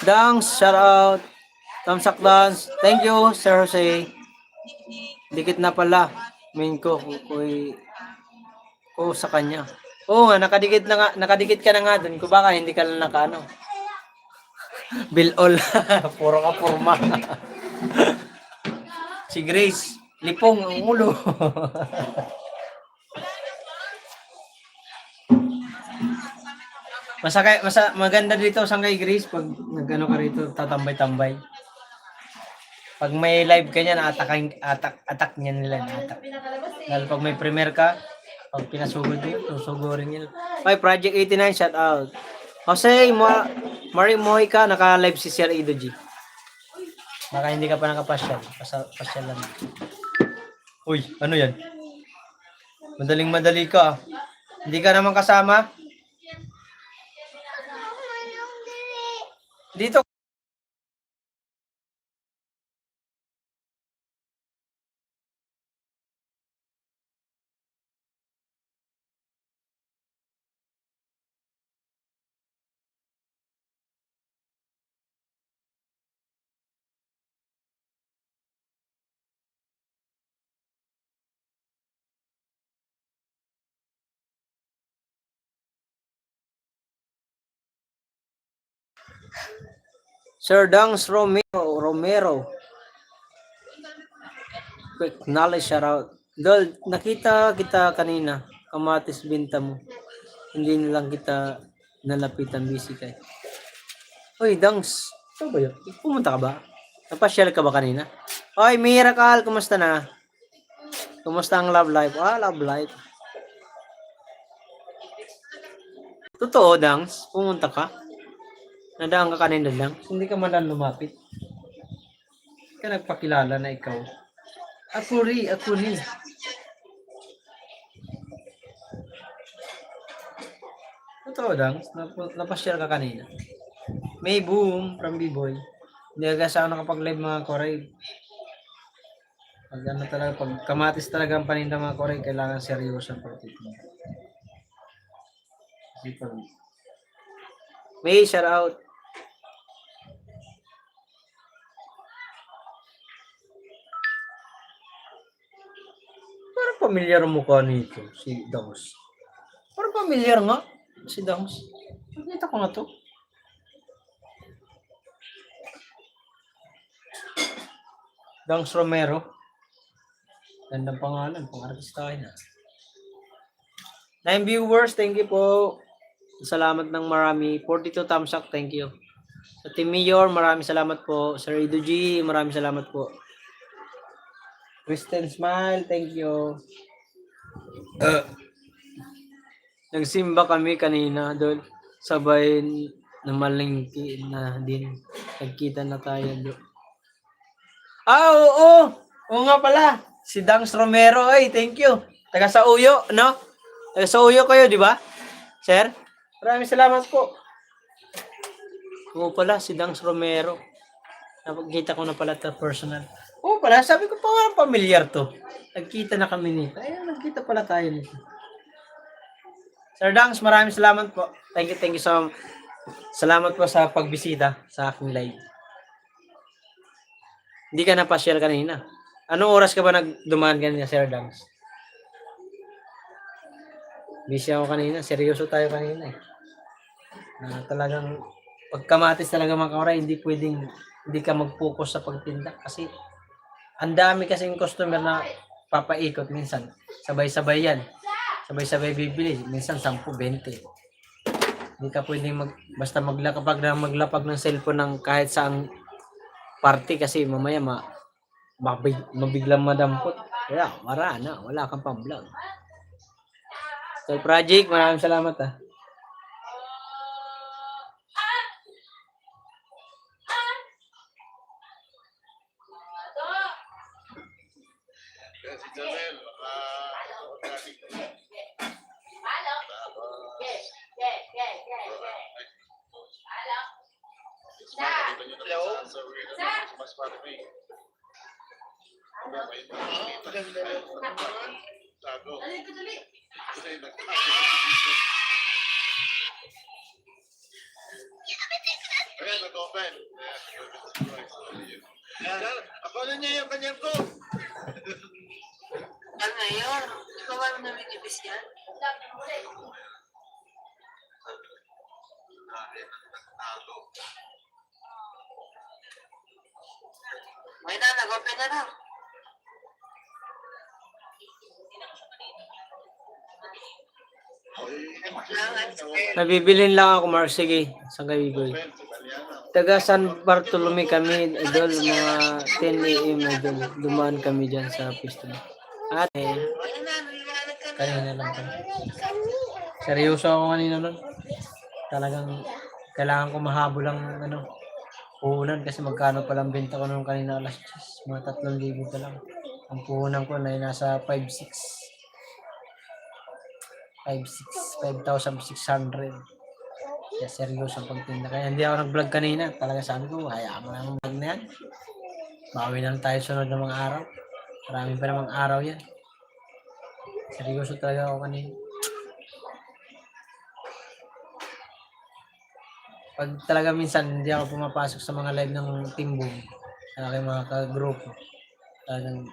Dangs, shoutout. Tamsak dance. Thank you, Sir Jose. Dikit na pala. Main ko ko sa kanya. Oo nga, nakadikit ka na nga dun. Kung baka hindi ka lang nakaano. Bill all. Puro ka purma. Si Grace, lipong ang ulo. Maganda dito sa kay Grace pag nagano ka rito, tatambay-tambay. Pag may live ka niyan, atak niya nila. Atak. Lalo pag may premiere ka, pag pinasugod yun, susugurin nila. Okay, Project 89, shout out. Jose, Marie Mojica, naka-live si Sir Ido G. Baka hindi ka pa nakapasyal. Pasyal lang. Uy, ano yan? Madaling-madali ka. Hindi ka naman kasama? Dito Sir Dangs Romero. Quick knowledge shout out. Dol, nakita kita kanina. Kamatis binta mo. Hindi na lang kita nalapitan, busy kay. Uy, Dangs. Ito ba yun? Pumunta ka ba? Napasyal ka ba kanina? Oy, Miracle, kumusta na? Kumusta ang love life? Love life. Totoo, Dangs. Pumunta ka? Nadaan ka kanina lang. Hindi ka man lang lumapit. Ka nagpakilala na ikaw. Ako rin. Totoo, Dangs. Napasyal ka kanina. May boom from B-Boy. Hindi ka sa nakapag-live mga Koray. Pag ano talaga, pag kamatis talaga ang paninda mga Koray, kailangan seryoso ang pagtitinda. Kasi pag... May shout out. Parang pamilyar ang mukha nito, si Dangs. Parang pamilyar nga, si Dangs. Nakita ko nga to. Dangs Romero. Gandang pangalan, pang-artistahin na. 9 viewers, thank you po. Salamat ng marami. 42 thumbs up, thank you. Sa Team Mayor, maraming salamat po. Sir Ido G, maraming salamat po. Kristen Smile, thank you. Nagsimba kami kanina doon. Sabay na malingki na din. Nagkita na tayo doon. Oo! Oo nga pala. Si Dangs Romero, ay, thank you. Taga sa Uyo, no? Taga sa Uyo kayo, di ba? Sir? Maraming salamat po. Oo pala, si Dangs Romero. Napagkita ko na pala ito personal. Oo pala, sabi ko pa nga pamilyar to. Nagkita na kami nito. Ayun, nagkita pala tayo nito. Sir Dangs, maraming salamat po. Thank you so much. Salamat po sa pagbisita sa aking live. Hindi ka napasyal kanina. Anong oras ka ba nagdumaan kanina, Sir Dangs? Busy ako kanina. Seryoso tayo kanina eh. Talagang pagkamatis talaga mga kauray, hindi ka mag-focus sa pagtinda kasi ang dami kasing customer na papaikot minsan. Sabay-sabay yan. Sabay-sabay bibili. Minsan 10, 20. Hindi ka pwedeng basta maglapag ng cellphone ng kahit saang party kasi mamaya mabiglang madampot. Kaya wala kang pang-vlog. So project, maraming salamat ah. Ako na niya yung kanyang ko. Ano yun? Ikaw ba naman nabigibis yan? May na, nag-open na lang. Nabibilin lang ako, Mark. Sige, saan kayo bigoy? Taga San Bartolome kami, idol, mga 10 a.m. idol. Dumaan kami dyan sa pista. Ate, kanina lang kami. Seryoso ako kanina nun. Talagang kailangan ko mahabol ang puhunan kasi magkano palang benta ko nung kanina alas 10. Mga 3,000 pa lang. Ang puhunan ko na nasa 5,600. 5,600. Kaya seryoso ang pagtinda. Kaya hindi ako nag-vlog kanina. Talaga sabi ko, hayaan mo na ang vlog na yan. Bawi na lang tayo sunod ng mga araw. Marami pa namang araw yan. Seryoso talaga ako kanina. Pag talaga minsan hindi ako pumapasok sa mga live ng Timbong, aking mga kagrupo, talagang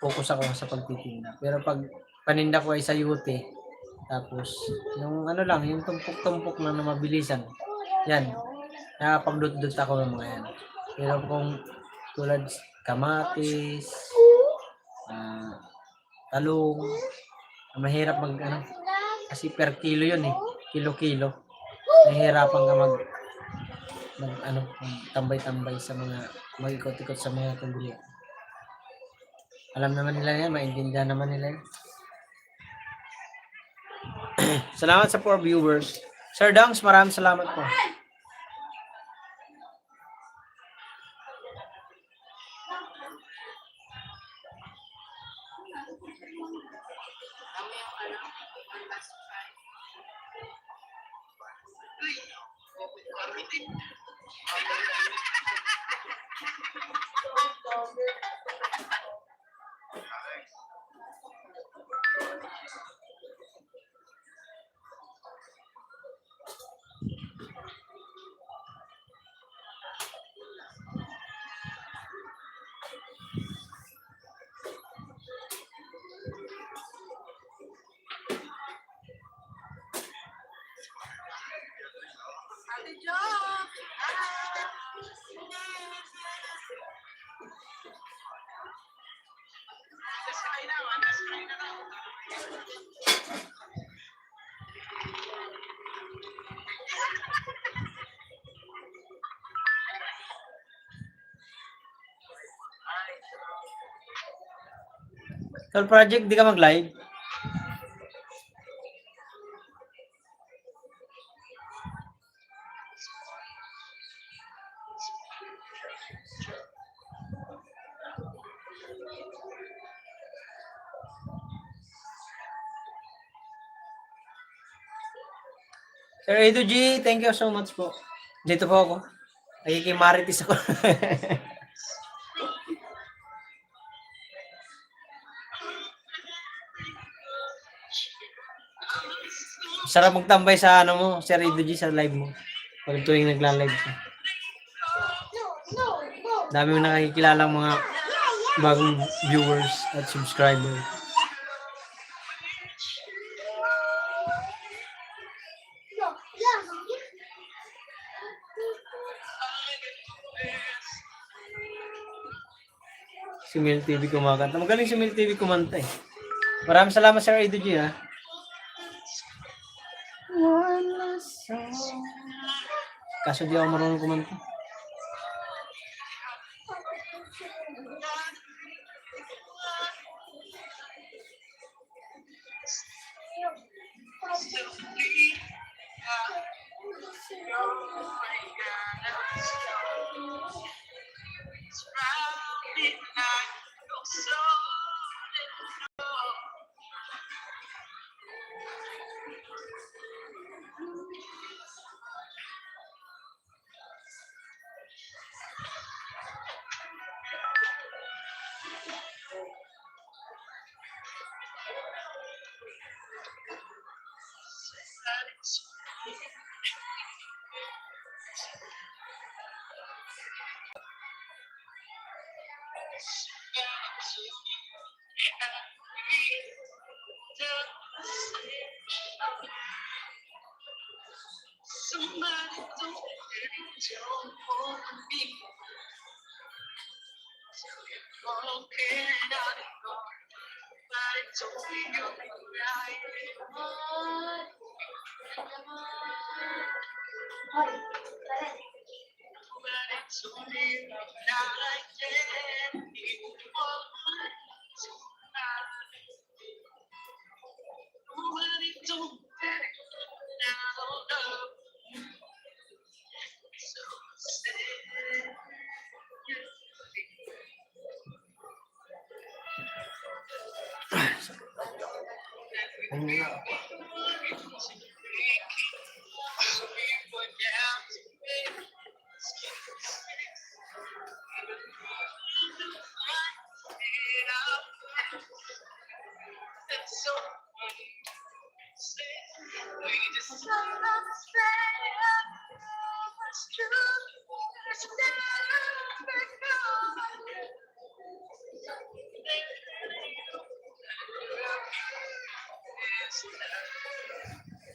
focus ako sa pagtitinda. Pero pag paninda ko ay sa UT, tapos yung yung tumpok-tumpok na mabilisan, yan Nakapagdut-dut ako ng mga yan. Pero kung tulad kamatis, talong, mahirap mag ano, kasi per kilo yun eh. Kilo-kilo. Nahihirapan ka mag tambay-tambay sa mga mag-ikot-ikot sa mga kagulay. Alam naman nila yan, maintindihan naman nila yan. Salamat sa 4 viewers. Sir Dongs, maraming salamat po. Tol Project, di ka mag-live? Sir Edo G, thank you so much po. Dito po ako. Nakikimaritis ako. Sarap magtambay sa ano mo, Sir Edo G, sa live mo. Pag tuwing nagla-live ka. Dami mo nakikilalang mga bagong viewers at subscribers. Si Mil TV kumakanta. Magaling si Mil TV kumanta eh. Maraming salamat Sir Edo G ha. One last song. Kaso di ako marunong kumanta.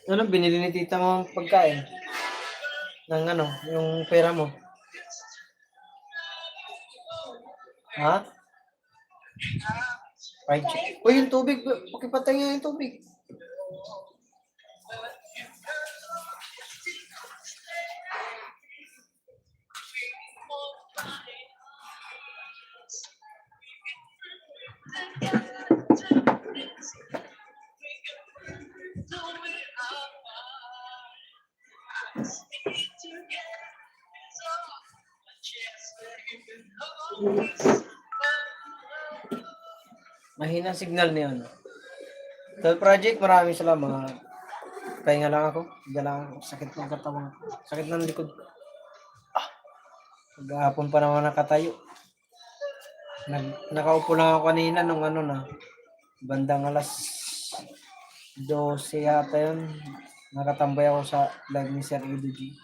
Ano binili ni tita mo pagkain? ng ano, yung pera mo. Ha? Fried chicken. Uy, yung tubig. Pakipatay nga yung tubig. Mahina signal niya. Ano. Third project, maraming salamat. Pahinga lang ako. Higa lang ako. Sakit ng katawan ko. Sakit ng likod. Maghapon pa naman nakatayo. Nakaupo lang ako kanina nung ano na. Bandang alas 12 yata yun. Nakatambay ako sa live ni Sir Edo G.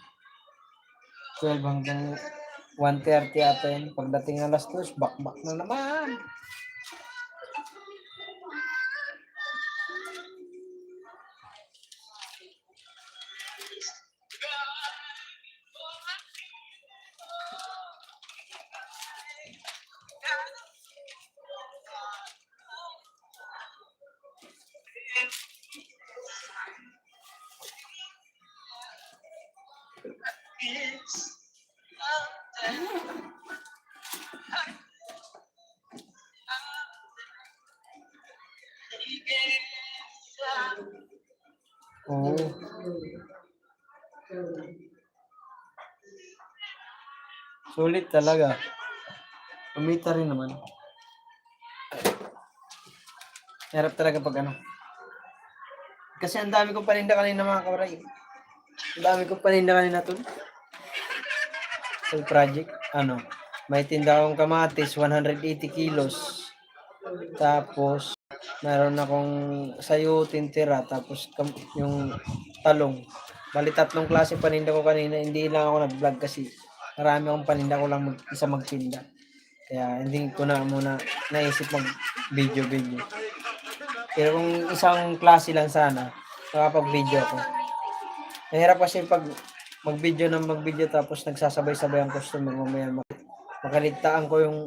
12 hanggang 1:30 yata yun. Pagdating alas 2, bakbak na naman. Oo. Sulit talaga. Kumita rin naman. Harap talaga pag ano. Kasi ang dami kong paninda kanina mga kawaray. Ang dami kong paninda kanina to. Sa project. Ano. May tinda akong kamatis, 180 kilos. Tapos, meron akong sayutin tira. Tapos, yung talong. Bali, 3 klase paninda ko kanina. Hindi lang ako nag-vlog kasi marami akong paninda ko lang isa magtinda. Kaya hindi ko na muna naisip mag-video. Pero kung isang klase lang sana, makapag-video ako. Mahirap kasi pag mag-video tapos nagsasabay-sabay ang customer, mamaya makaligtaan ko yung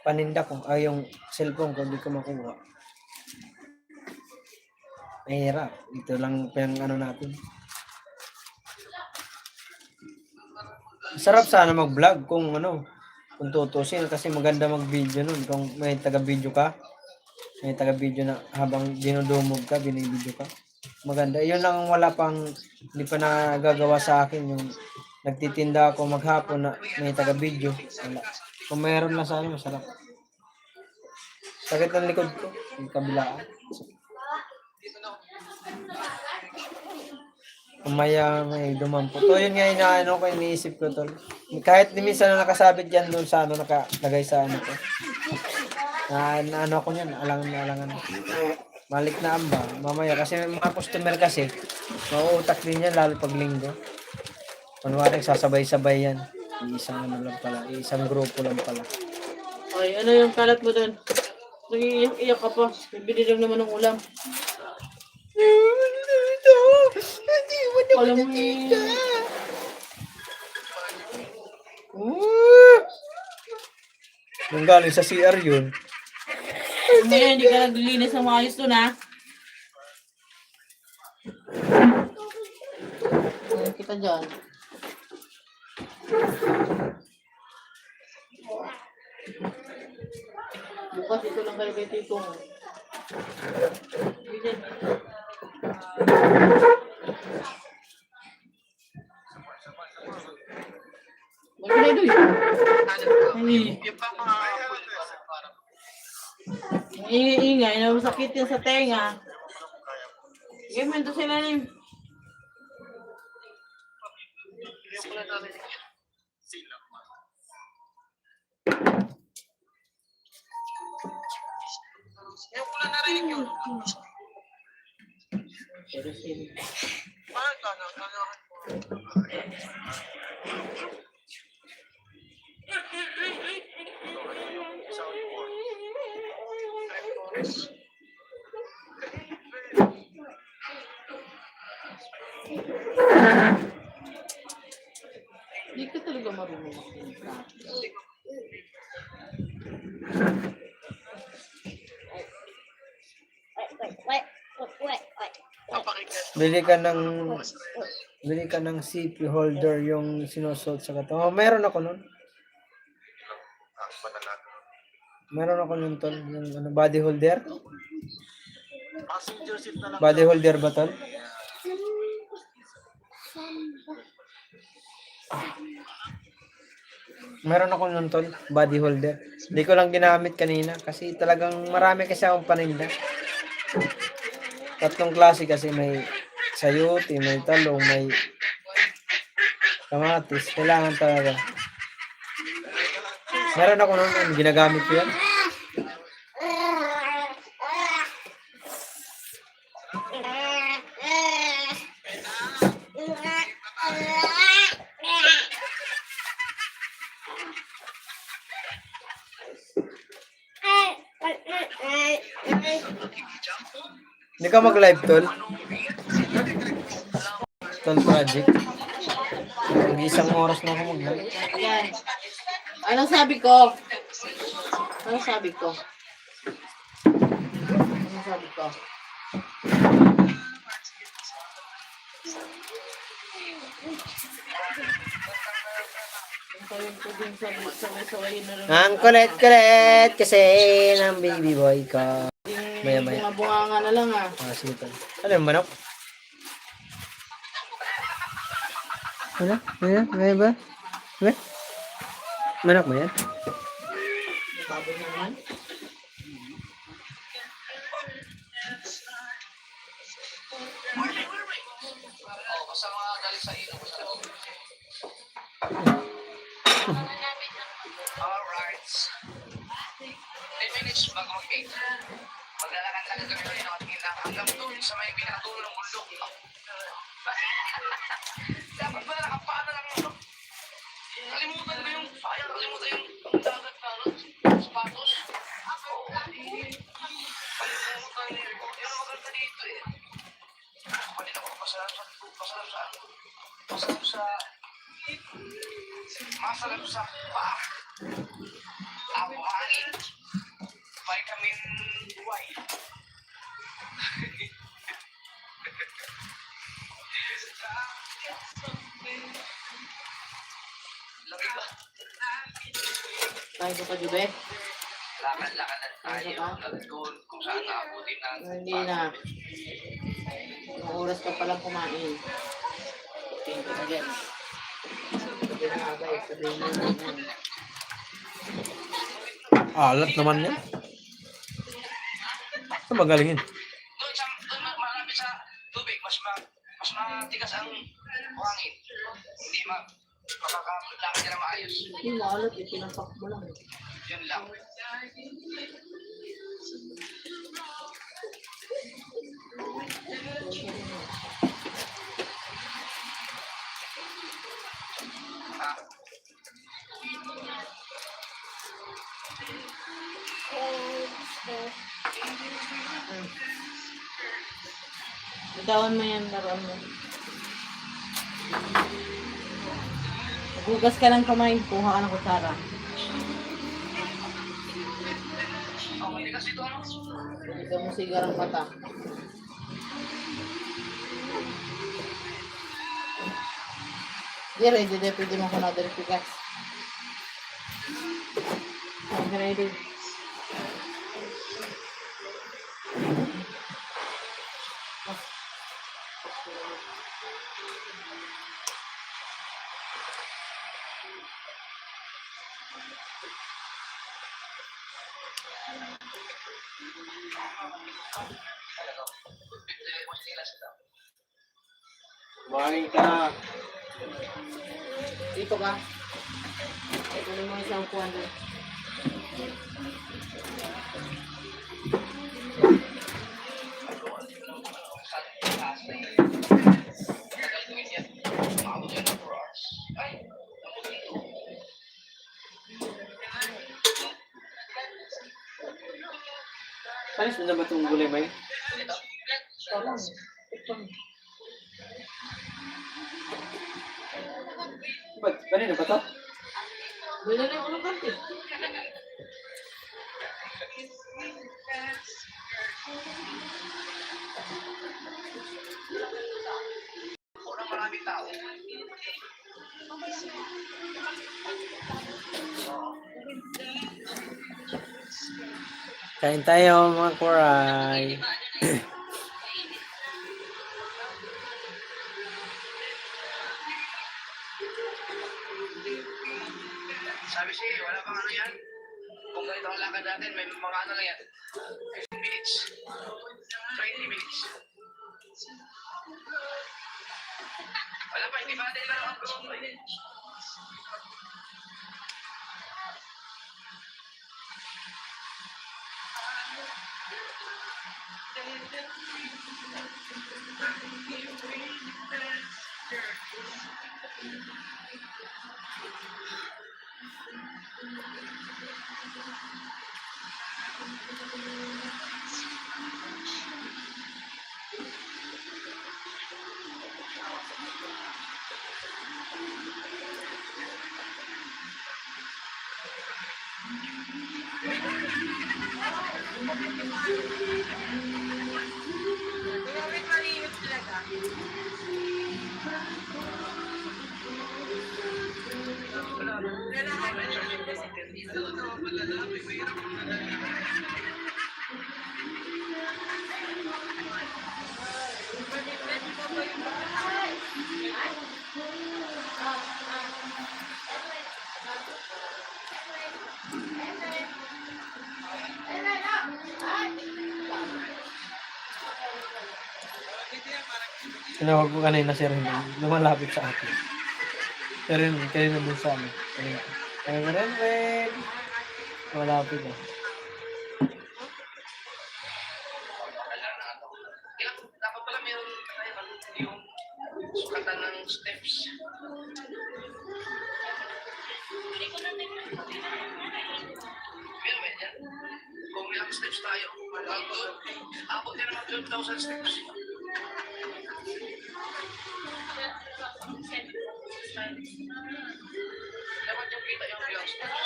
paninda ko, ay yung cellphone ko, hindi ko makuha. Mahirap. Ito lang yung ano natin. Sarap sana mag-vlog kung ano, kung tutusin kasi maganda mag-video nun. Kung may taga-video ka, may taga-video na habang dinudumog ka, binibidyo ka. Maganda. Yun lang wala pang, hindi pa nagagawa sa akin yung nagtitinda ako maghapon na may taga-video. Wala. Kung mayroon lang sana, masarap. Sakit ng likod ko, yung kabilaan. Umaya may dumampo. To yun nga inaano ko, iniisip ko tol. Kahit di minsan na nakasabit yan doon sa ano, nakalagay sa ano ko. Na ano ko niyan, alangan. Malik na amba. Mamaya kasi mga customer kasi, mauutak din yan lalo pag linggo. Kunwari sasabay-sabay yan. Isang ano lang pala, isang grupo lang pala. Ay, ano yung kalat mo doon? Nag-iiyak ka pa. Bibili lang naman ng ulam. Alam mo Nung galing sa CR yun. Ngayon, hindi ka naglilinis ng maayos doon, ha? Ayan kita dyan. Bukas ito lang kayo kay Titong. Ganyan. Wala na doon. Iingay, masakit yan sa tenga. Sige, mento sila rin. Yung ko lang narinig yun. Pero sila. Hindi ka talaga marunong magtimpla. Bili ka ng CP holder yung sinusuot sa katawan. Oh, meron ako nun. Meron ako nun tol, yung ano, body holder. Body holder ba tol? Meron ako nun tol, body holder. Hindi ko lang ginamit kanina kasi talagang marami kasi akong paninda. Tatlong klase kasi may sayote, may talong, may kamatis. Kailangan talaga. Meron ako nun, ginagamit ko yan. Hindi ka mag-live tol? Tol project. Mag-isang oras na ako mag-live. Yan. Anong sabi ko? Anong sabi ko? Anong sabi ko? Ang kulit-kulit kasi ng baby boy ko. Maya-maya. Mga bunganga na lang ah. Ah, sige tol. Ano yung manok? Ano? Ano? Ano ba? Ano? Manok ba yan? Baboy naman. Alright. 10 minutes bago mag-cake. Maglalakad-lakad kami ng ating ina hanggang doon sa may pinakatulo ng bundok. Dapat ba nakapaan na lang yun? Kalimutan ko yung sayang, kalimutan yung dagat na sapatos. Kalimutan yun. Yun ang maganda dito eh. Palit ako masarap sa buhangin. Vitamin Y. Lamig ba? Tayo pa, Jube? Lakad-lakad na tayo. Doon kung saan naabutin na. Hindi na. Yung oras ka palang kumain. Thank you again. Sabi na nga guys, sabihin mo naman. Alat naman yan. Ito magalingin. Doon malapit sa tubig, mas matigas ang buhangin. Hindi makakapaglakas ka na maayos. Hindi maalat eh, pinampak mo lang eh. Yun lang. Bitawan mo yan, laruan mo. Hugas ka ng kamay, kuha ka ng kutsara. Hindi kasi ito ano? Hindi ka mo sigarang mata. Di ready, di pwede mo ko na deripigas. Okay, ready. Buhangin ka na. Dito ka. Ito na mga isang kuwan doon. Panis mo na ba itong gulay, May? Tama. Ba't Kanina ba to? Wala na yung unang kanti. Unang maraming tao. Kain tayo mga kuray. Sabi siya, wala bang ano yan? Kung ganito ang lakad natin, may mga ano lang yan. 15 minutes. 20 minutes. Wala pa, hindi pa natin laro ang gusto mo. Tinawag ko kanina si Renwin. Lumalapit sa akin. Si Renwin, kanina dun sa amin. Renwin! Lumalapit ah. Dapat pala meron tayo yung sukatan ng steps. Meron yan. Kung ilang steps tayo, abot din naman 12,000 steps. Dapat yung kita yung ilang steps.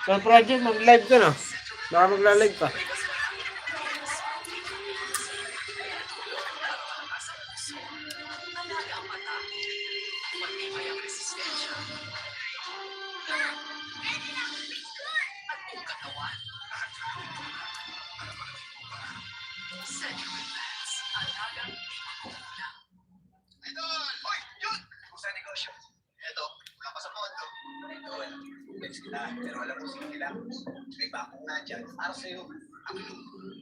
So project, mag-live ka na. Baka magla-live ka. Idol! Hoy! Yun! Kung sa negosyo. Ito, wala pa sa pondo. Idol, next kita. Pero alam mo sila. May bakong na dyan. Para sa'yo. Ang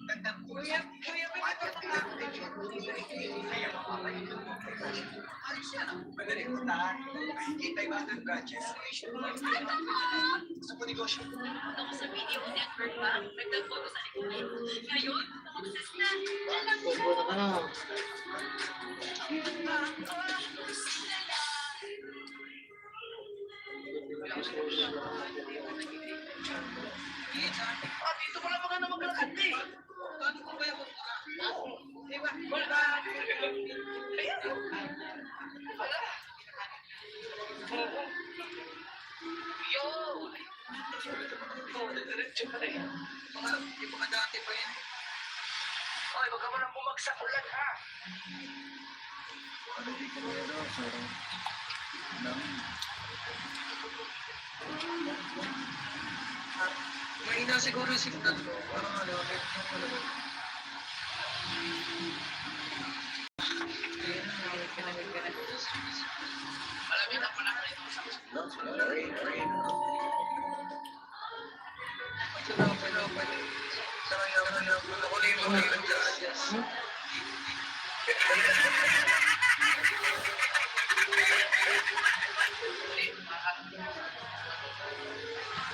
ganda ko. Kuya, kaya mapapalito mo. Ayos yan. Madaling puntahan. Kita yung mga branches. Gusto mo negosyo? Ako sa video network ba? Nagtag-photo sa likod. Ngayon, success na. Bubuno ka na. Dito pala maganda maglalakad eh. Ano ko ba yung diba? Wala. Ayan. Wala. Yo! Diretso pa rin. Yung mga dati pa yan. Oy, wag ka mo nang bumagsak ulan ha. Mahina siguro yung signal ko. Parang ano, malamig ako na rin.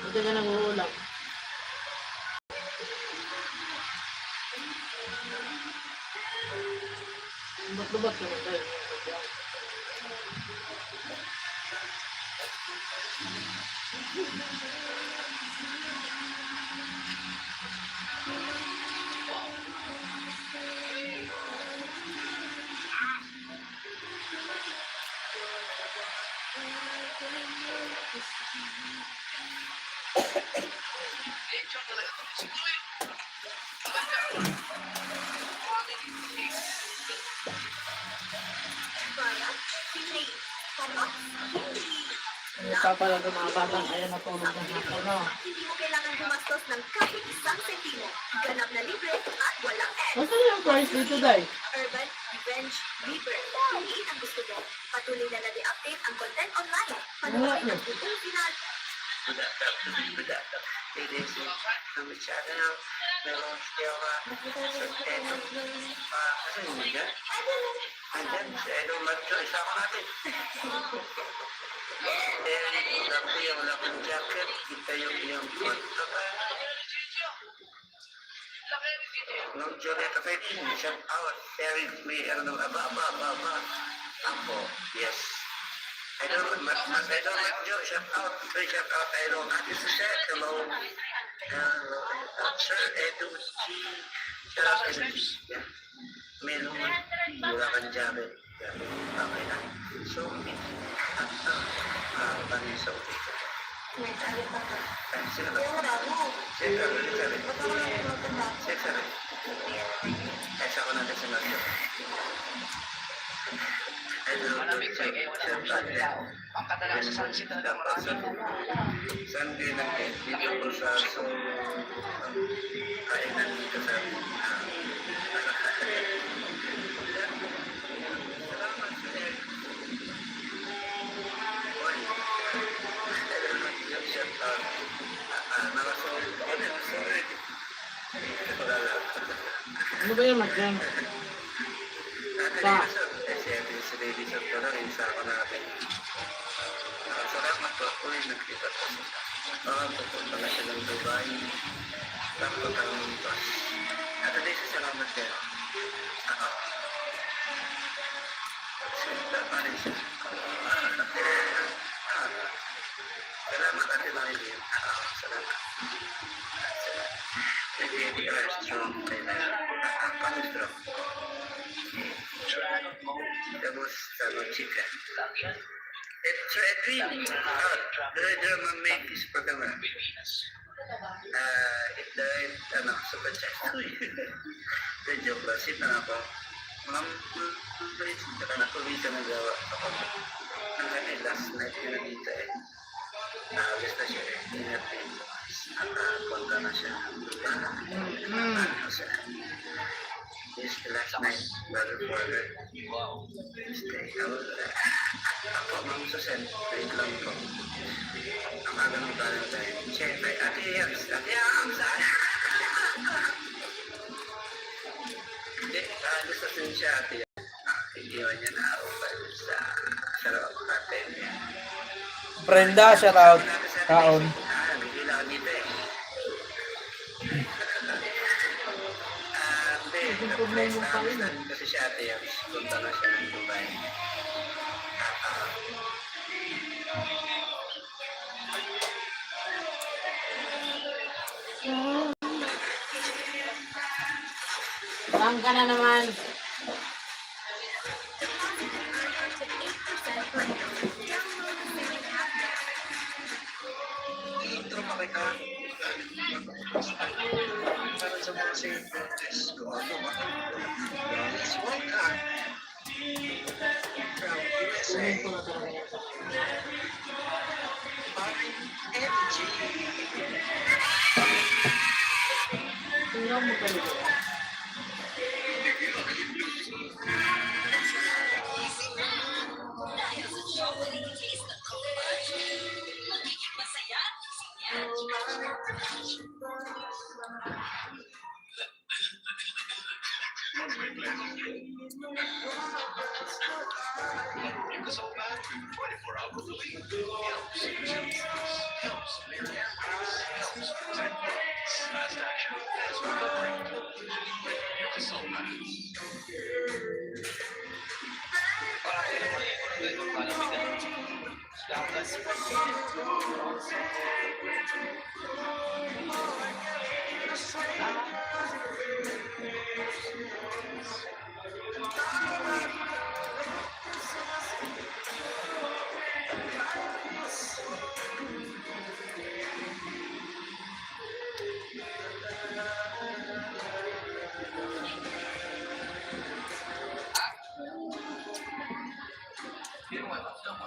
Buti ka nang uulam. Lubat-lubat ka na tayo. Para, hindi. Para, hindi. Yung pala ng mga batang ayaw natulog ng hapon, no? Hindi mo kailangan gumastos ng kahit isang sentimo. Ganap na libre at walang X. Nasaan yung price dito, Day? Urban Revenge Reaper. Piliin ang gusto mo. Patuloy na nag-update ang content online. Panoorin ang buong final. Ladies, ang channel, meron siya ano yun yan? Andyan, si Idol Marjo, isama natin. Sabi yung wala kong jacket, kita yung iyong konto. Nung Juliet of 18, shout out, Eric, may ano, aba. Ako, yes. Idol Marjo, shout out, Idol. Ate Suset, hello. Sir Edu G, shout out, Edu G. Yeah. Melon, wala kang jacket. Okay na. So, so, sino ba? Sexer. Kaysa ko natin sa Marjo. Malamig sa ang katalang sa sunset na Sunday ng video ko sa kainan dito sa salamat sa Ano ba yung mag-jam? Salamat po ako yung nagkita po sa pupunta na siya ng Dubai. Tapos ang bus. At alay sa salamat siya. Tama rin siya. Salamat at Elaine. Salamat. Nag-iiti ka strong. Ang strong. Tapos, chicken. It's a dream. There make this program. Ito, sa budget. Joke lang. Sit na ako. Ma'am, nakulit na gawa ako. Hanggang last night yun na dito eh. Alis na siya eh. Inatin. Punta na siya. This is the last night, brother. Stay out. Ako, ma'am Susan, wait lang po. Ang aga ng Valentine. Siyempre, Ate Yams, sana! Hindi, gusto din siya, Ate Yams. Hindi man niya na-open sa sarap natin. Brenda, shout out. Kaon. Bigila ka dito eh. Kasi si Ate Yams, punta na siya ng Dubai. Saan ka na naman? Intro pa kay ka. Para sa mga safeties ko ako It's welcome from USA. Paring FG. Tingnan mo kayo.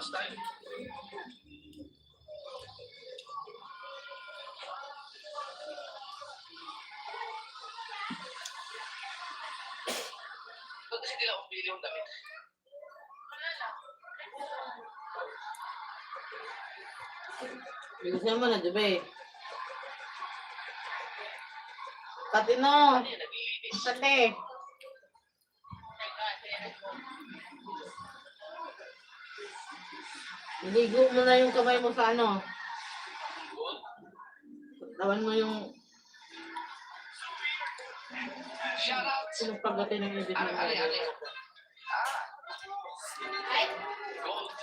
Labas tayo. Ba't kasi nila akong pili yung damit? Bilisan mo na, Jube. Pati no. Ano yung naglilinis? Pati. Ligo mo na yung kamay mo sa ano. Tawan mo yung Shoutout! pinagpagdating ng ibig mo. Gold.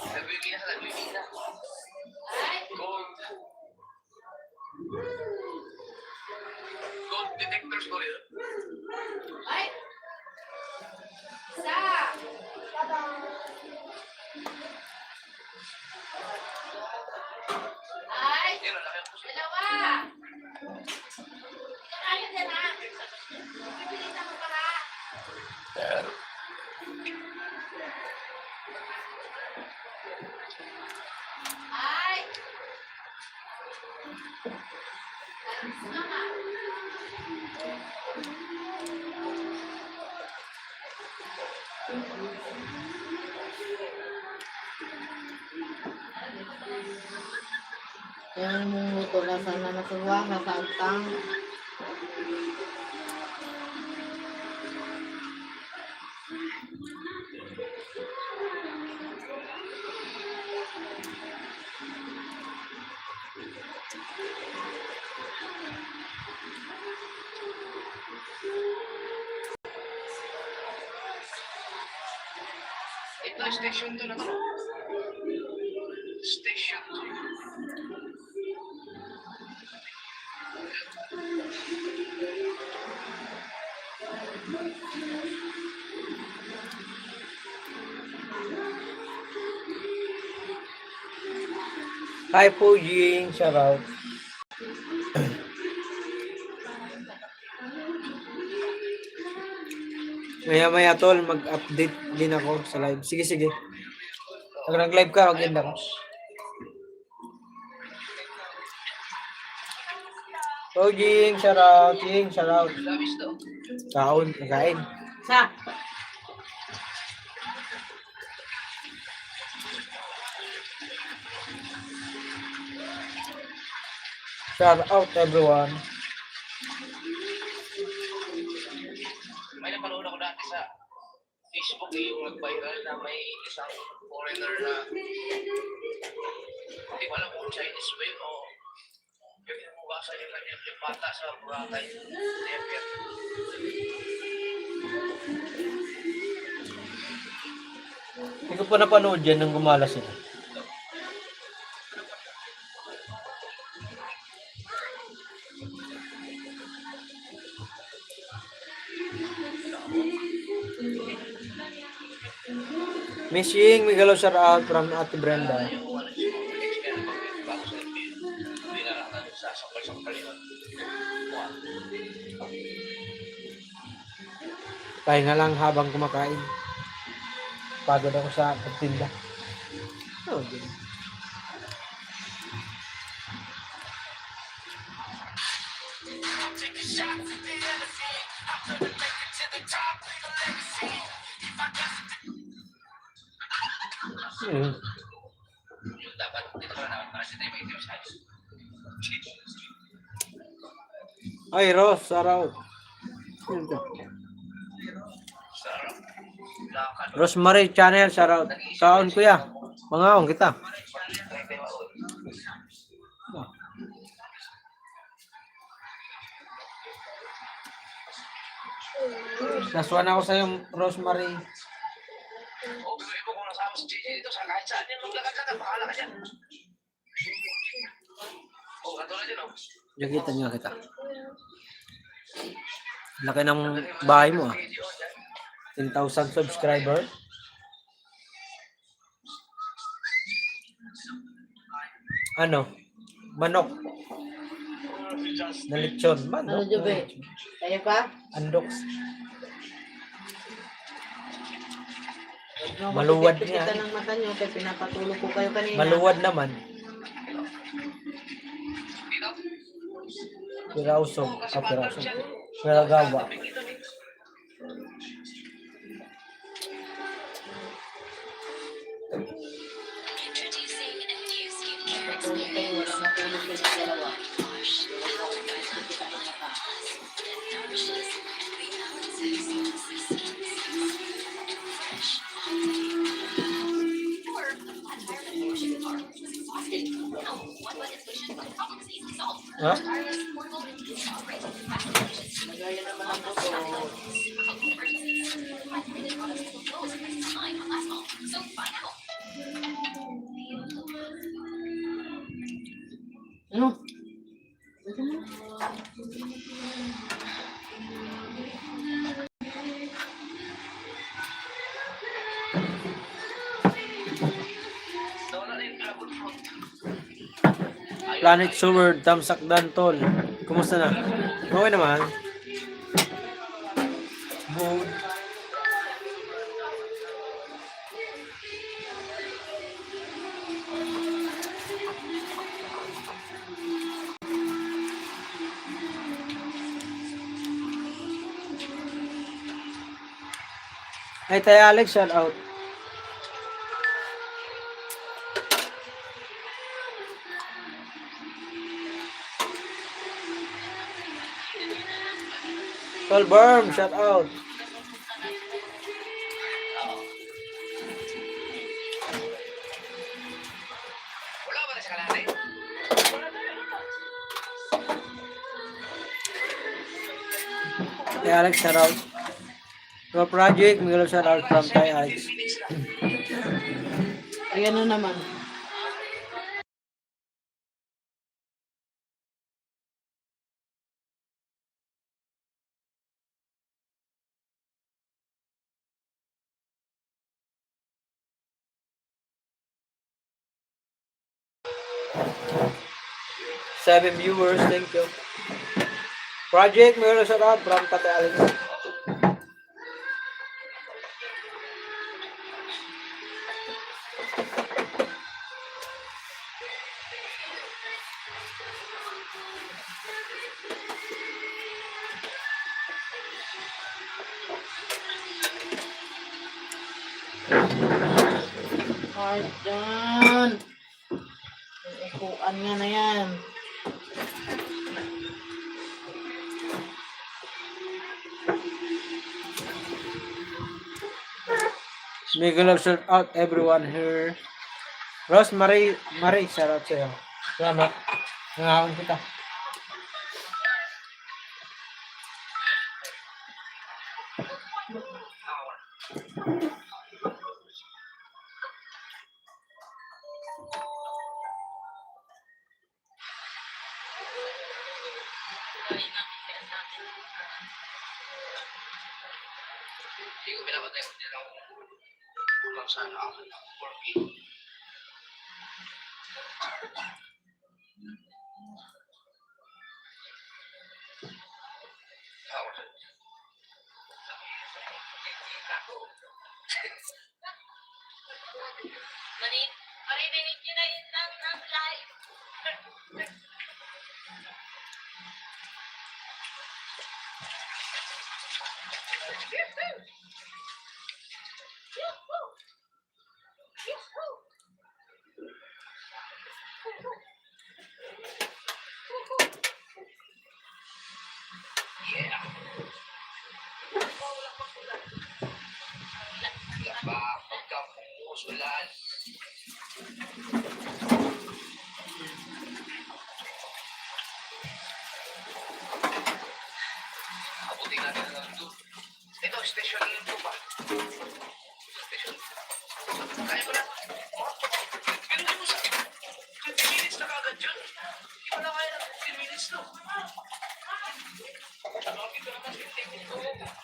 Nagbibina. Gold. Gold detectors ko rin. Yan, ang laki ang puso. Yan mong luto na sana nasuwa, nasa antang. Ito, station 2 na to. Station 2. Hi po, Jing. Shout out. Maya-maya tol, mag-update din ako sa live. Sige, sige. Pag nag-live ka, mag-end ako. Oh, Jing, shout out. Jing, shout out. Labis daw. Kaon, nakain. Sa! Shout out everyone. May napanood ako dati sa Facebook yung nag-viral na may isang foreigner na hindi ko alam kung Chinese ba yun o yung inubukasan yung kanyang yung bata sa Boracay. Never. Hindi ko pa napanood yan nang gumalas yun. Miss Ying, Miguel shout out from Ate Brenda. Yung ano siya, ex-kaya na bago sa NBA. Hindi na lang sa sampal-sampal yun. Pahinga lang habang kumakain. Pagod ako sa pagtinda. Oh, okay. Yung dapat, dito ka na para sa tayo may tiwas ayos. Ay, Ross, shout out. Sarap. Lakad. Rosemary Channel, shout out. Kaon kuya. Mangaon kita. Naswan ako sa yung Rosemary. O, bigay mo kung nasama si Gigi dito sa kahit saan yan. Maglakad ka na, bahala ka dyan. O, katulad yun, o. Nakita niyo kita. Laki ng bahay mo ah. 10,000 subscriber. Ano? Manok. Na lechon. Ano, Manok. Jube? Kaya pa? Andoks. Maluwad Kita niya. ng mata nyo, kaya pinapatulog ko kayo kanina. Maluwad naman. Pirausog. Pirausog. Piragawa. Patulog kayo, wala matulog kayo sa dalawa. Ha? Magaya naman ang buto. Ano? Planet Sword, Tamsak Dantol. Kumusta na? Okay naman. Good. Hey, tayo Alex, shout out. Tol Berm, shout out. Wala ba na sa kalahati? Tay Alex, shout out. Pro Project, Miguel, shout out from Tay Alex. Ayan na naman. Seven viewers, thank you. Project, Miguel, shout out from Tay Alex. Hard dyan. Yung upuan nga na yan. Miguel, shout out everyone here. Rosemary, shout out sa'yo. Salamat. Nangawan kita. Hindi ko pinapatay ko din ako. Kung saan ako. 4K. Marinig nyo na yun lang ng live. Bakit ka pumusulan? Abutin natin na lang doon. Ito, station ito ba? Station. Kaya ko na. Pinutin mo sa 20 minutes na kagad yun. Hindi pa na kaya ng 15 minutes no. Ito naman 15 minutes.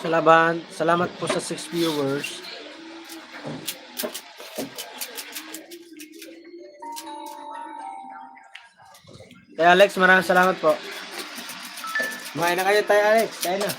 Salamat po sa 6 viewers. Kay Alex, maraming salamat po. Kumain na kayo tayo, Alex. Kain na.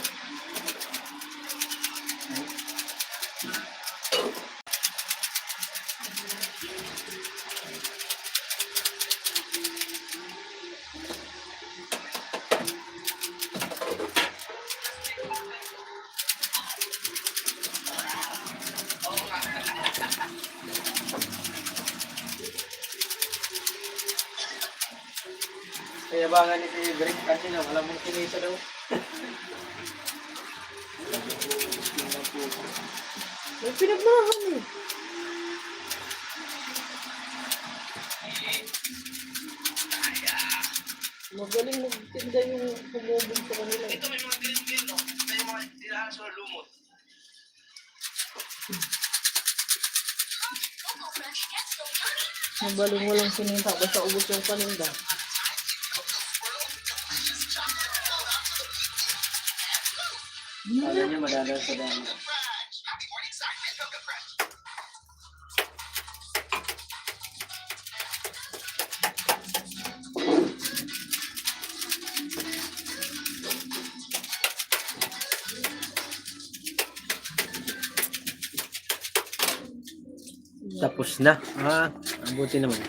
Kaya ba nga ni si Greg kanina, wala mong kinisa daw. May pinagmahan eh. Magaling magtinda yung kumubog sa kanila. Ito may mga green no? Ito yung mga tirahan sa lumot. Magaling walang sininta, basta ubos yung paninda. Kala niya madadal sa dami. Tapos na. Ang buti naman.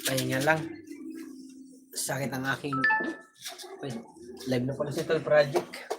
Pahinga lang. Sakit ang aking live na pala sa ito project.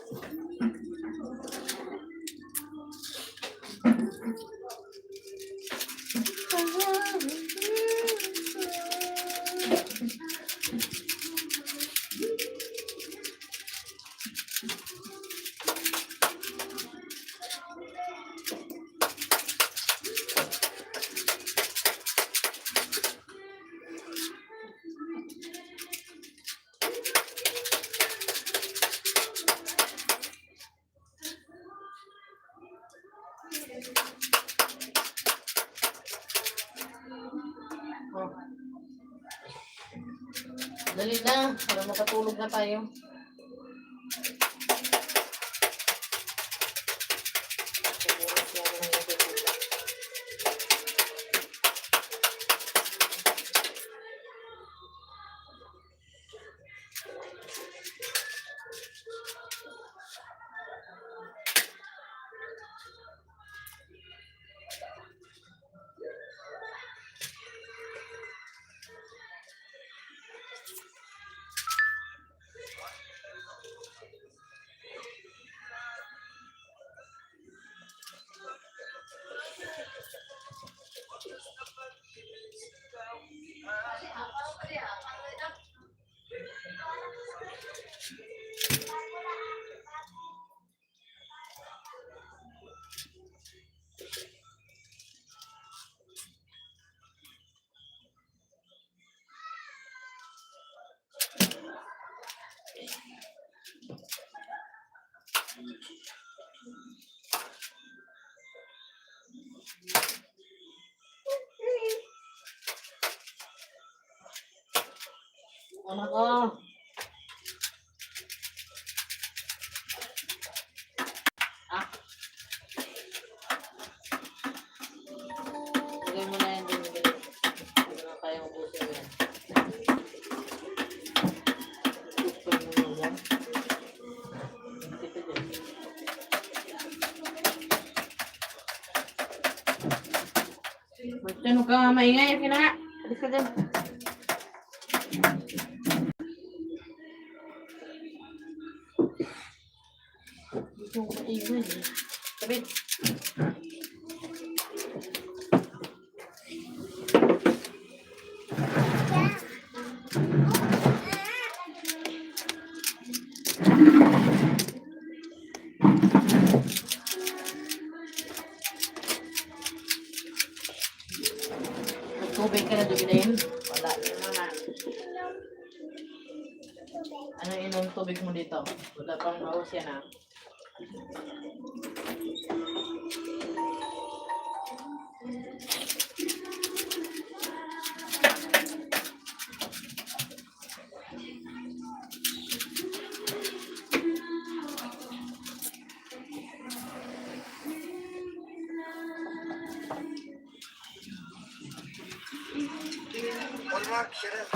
Dali na, para makatulog na tayo. Anak ko. Lagay mo na yan din. Hindi na tayo ubusin yan. Gusto mo na yan. Dito dyan. Huwag ka maingay. Kina nga. Alis ka dyan. Yung kaingay. Sabit. Nagtubig ka na dumidayin? Wala. Yun na. Ano inom tubig mo dito? Wala pang maus yan ah. Mark, shut up.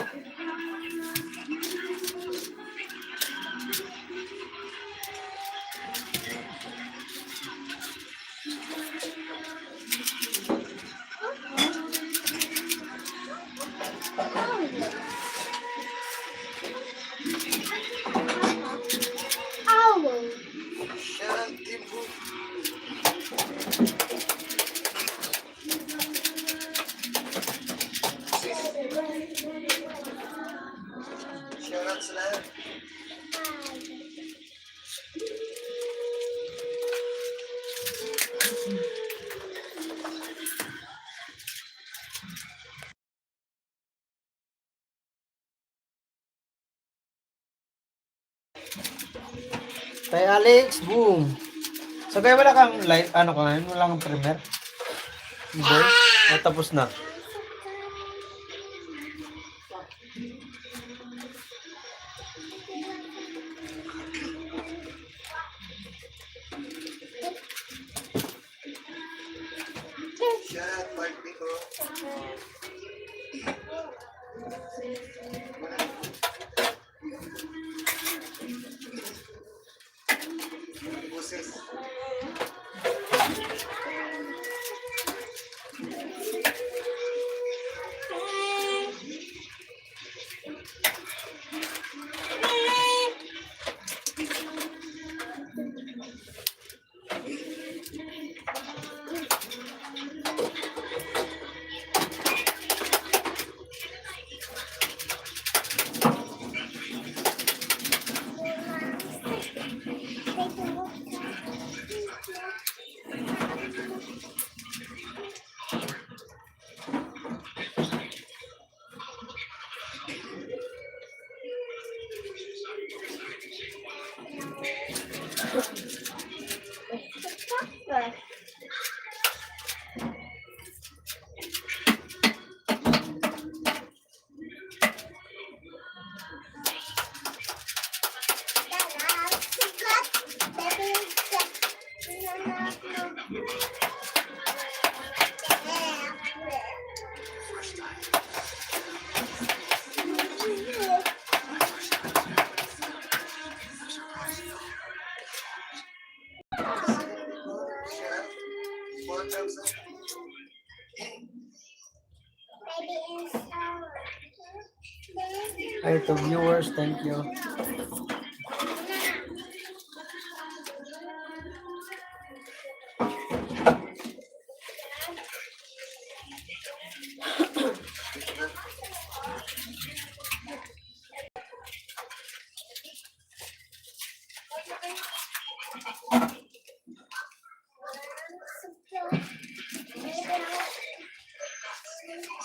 Owl. Shut up, Timbo. Shut up sa lahat. Kay Alex, boom. So kaya wala kang live, ano ka ngayon? Wala kang premiere? Hindi? O tapos na? Shut up, Mark Nico. Buses. Ay, to viewers, thank you.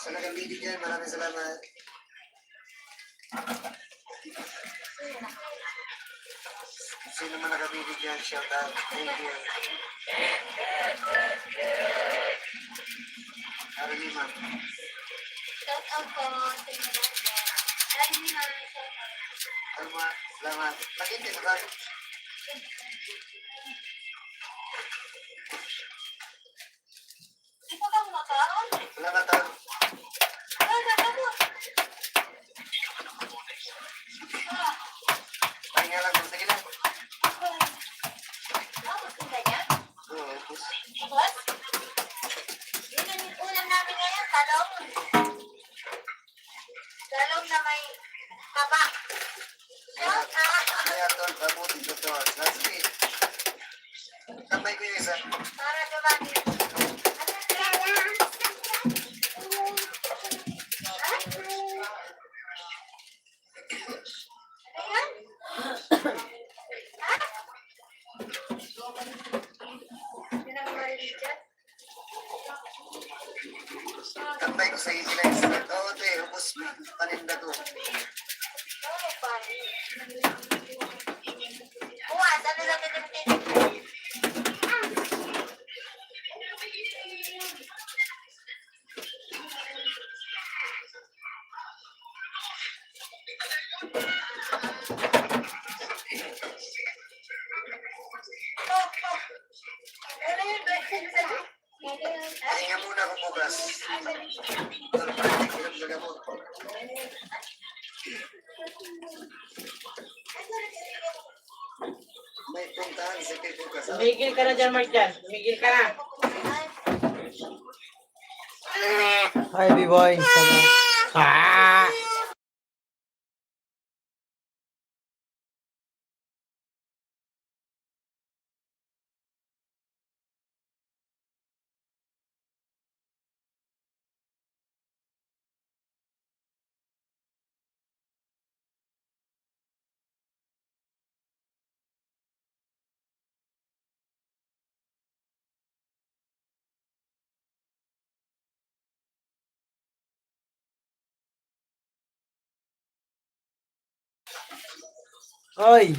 Sa nagambibigyan, maraming salamat. Sino man nakabibigyan, shout out. Thank you. Aralima. Shout out po. Alma, salamat. Nakindi na tayo. Ito kang makaon? Wala ka tayo. Pahinga lang. Sige lang. Tapos ka ganyan? Oo, boss. Tapos? Yun ang ulam namin ngayon, talong. Talong na may taba. Kaya ito, babuti ko ito. That's it. Tambay ko yung isa. Para dumami. Ayan. Yun ang marinig dyan. Tambay ko sa itinay isa. Oo, ito eh. Ubus paninda ko. Oo, pare. Buwan, ano lang yung tinitip? Ano yun? Pahinga muna ako bukas. Ito na pala. Ito na gamot. Tumigil ka na dyan, Mark, dyan. Tumigil ka na. Hi, B-boy. Ah! Oy!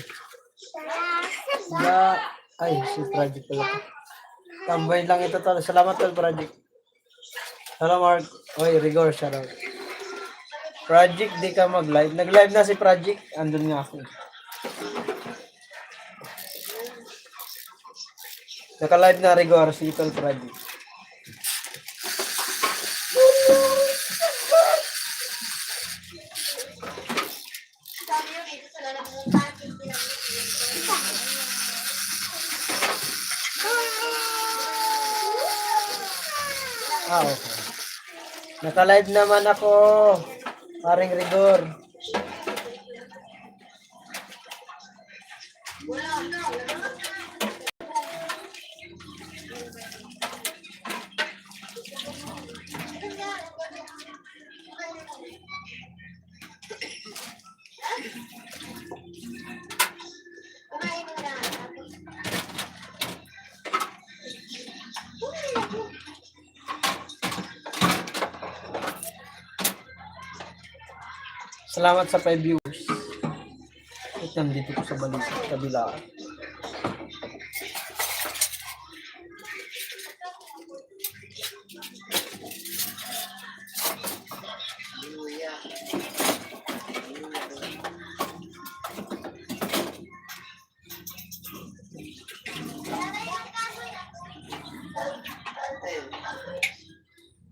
Ay, si Project pala. Tambay lang ito tol. Salamat tol, Project. Hello, Mark. Oy, Rigor, shoutout. Project, di ka mag-live. Nag-live na si Project. Andun nga ako. Naka-live na Rigor, si Tol Project. Okay. Naka-live naman ako. Paring Rigor. Salamat sa 5 viewers. At nandito ko sa balik, kabila.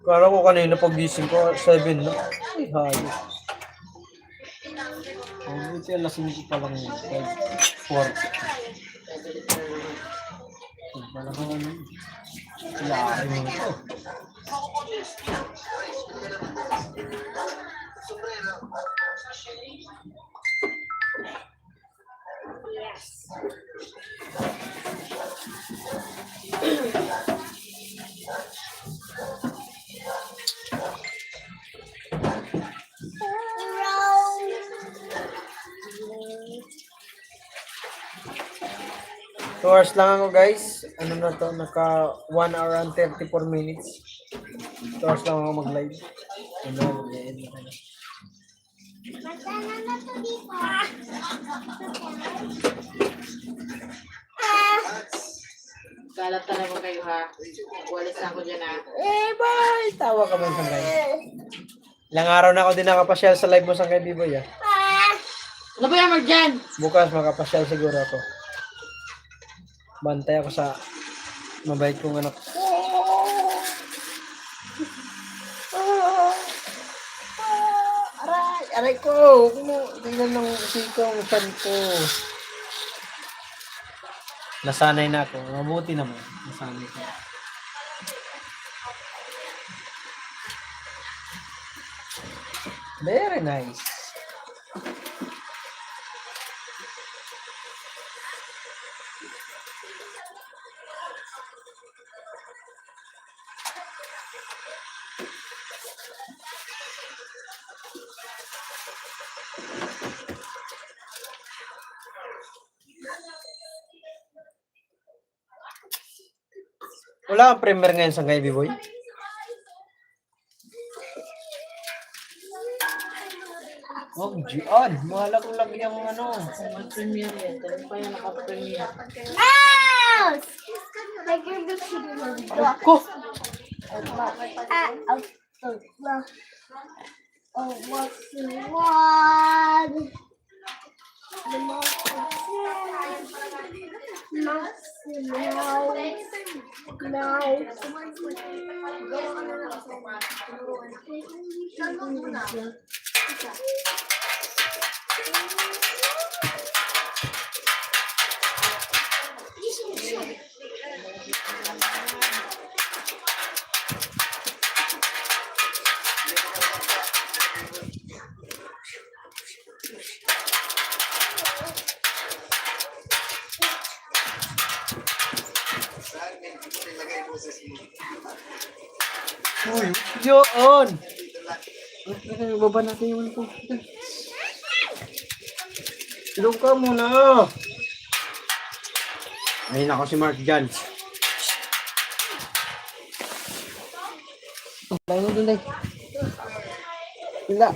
Kala ko kanina pag-gising ko, 7 na. Ay, hayos. Oh, buti ang lasing ko pa lang yun. 4. Malaking ano. Kailangan mo ito. Hours lang ako guys. Ano na to? Naka 1 hour and 34 minutes. 2 hours lang ako mag-live. Ano? Mag-end na kayo. Kalat talaga kayo ha. Walis na ako dyan ha. Eh, bye! Tawa ka man sa live. Ilang araw na ako din nakapasyal sa live mo sa kay B-boy ah. Ano ba yan, Mark, dyan? Bukas makapasyal siguro ako. Bantay ako sa mabait kong anak. Aray ko! Tingnan ng sikong chan ko. Nasanay na ako. Mabuti naman. Nasanay ko. Very nice. Wala kang premier ngayon sa Gay B-boy? Oh, Gian. Mahala kong lagyan ng ano. Mag-premiere yan. Tanong pa yan naka-premiere. Ko! Uy, yun! Baba natin yung po. Tulog ka muna. Ayun ako si Mark dyan. Bayo doon day. Hila.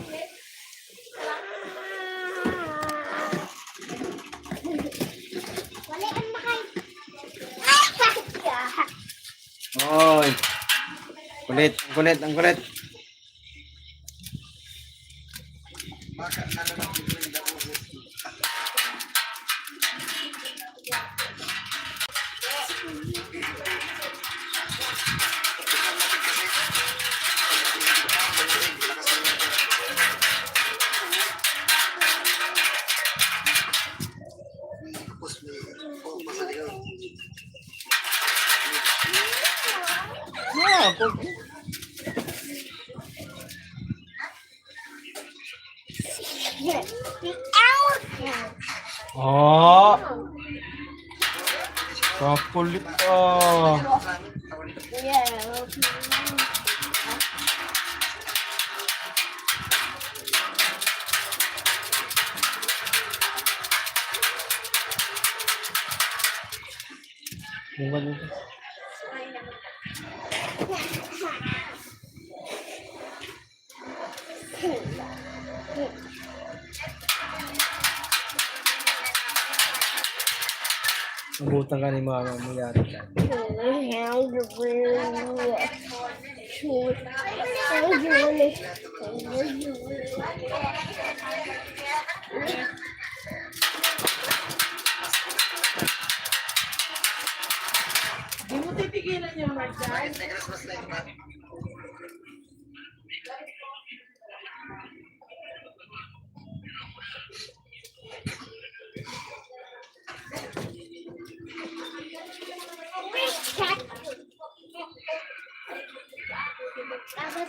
Oy. Kulit, ang kulit, ang kulit. Yeah, oh. Kakulit ah. Bunga dito. Nabutan ka ni mama mo yari ka. Di mo titigilan yung Marjan. Dapat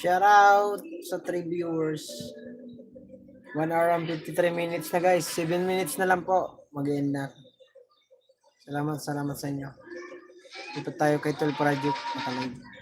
Shout out sa 3 viewers. 1 hour and 53 minutes na guys. 7 minutes na lang po. Mag-end na. Salamat sa inyo. Dito tayo kay Tool Project. Nakalive.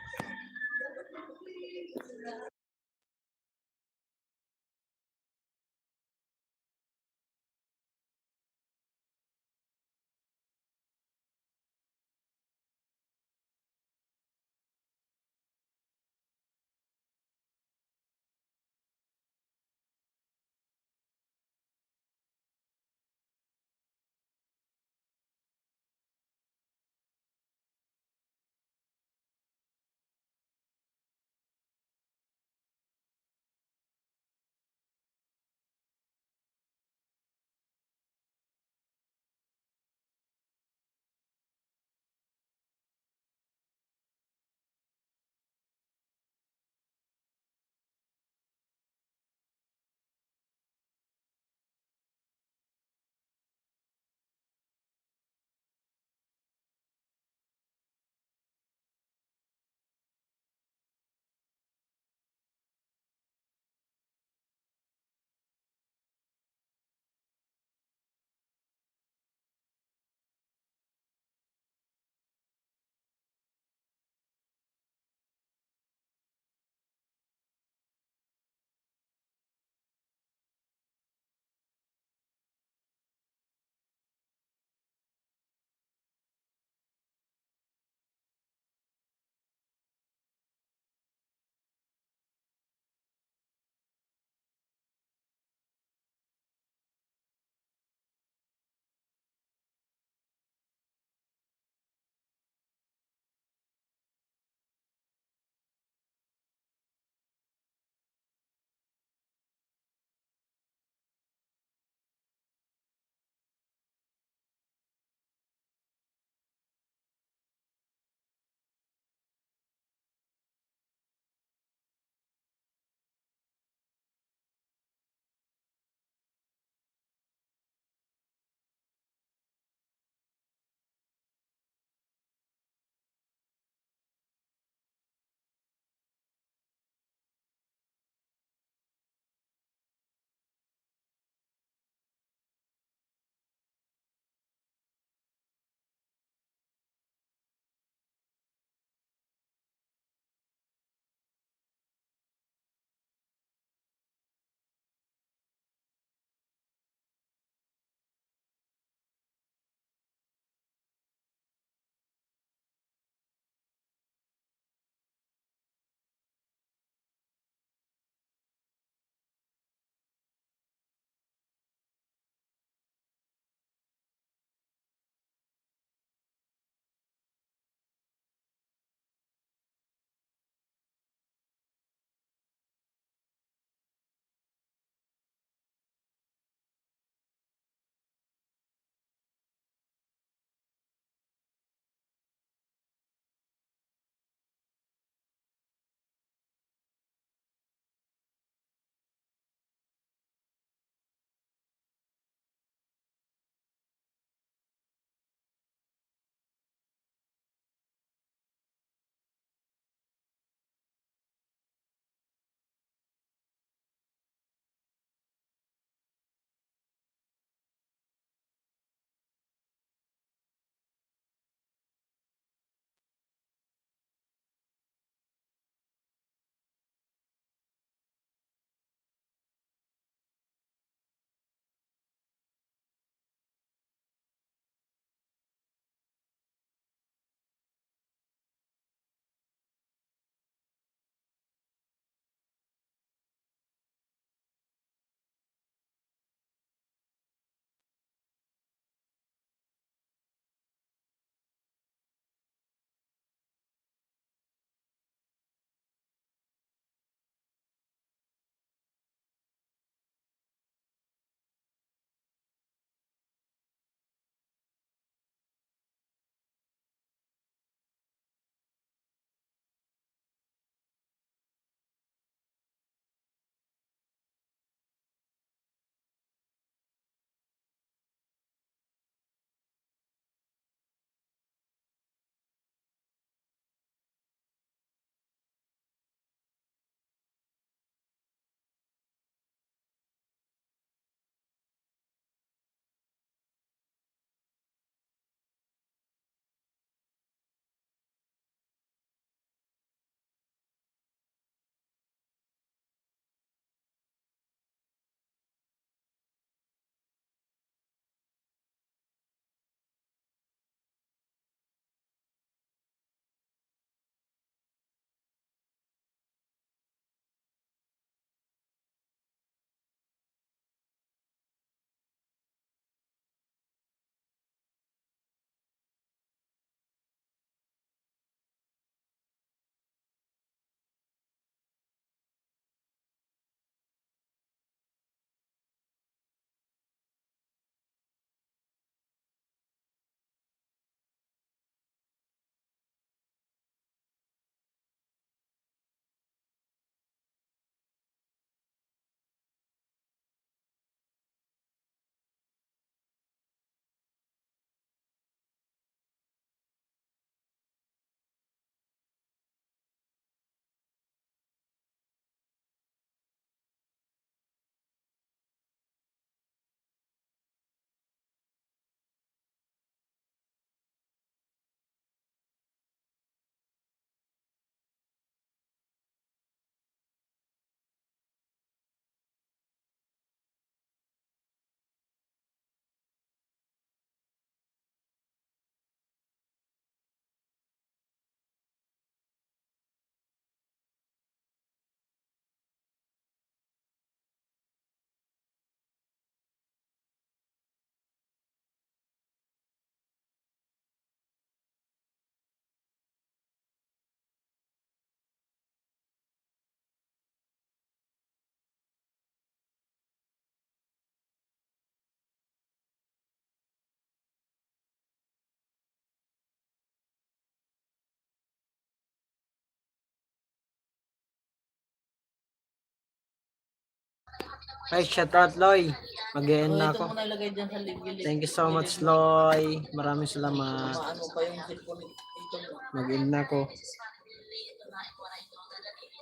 Ay, shout out, Loy. Mag-e-end na Ito ako. muna ilagay dyan sa gilid. Thank you so much, Loy. Maraming salamat. Maano pa yung cellphone ito. Mag-end na ako.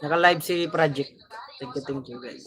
Naka-live si Project. Thank you guys.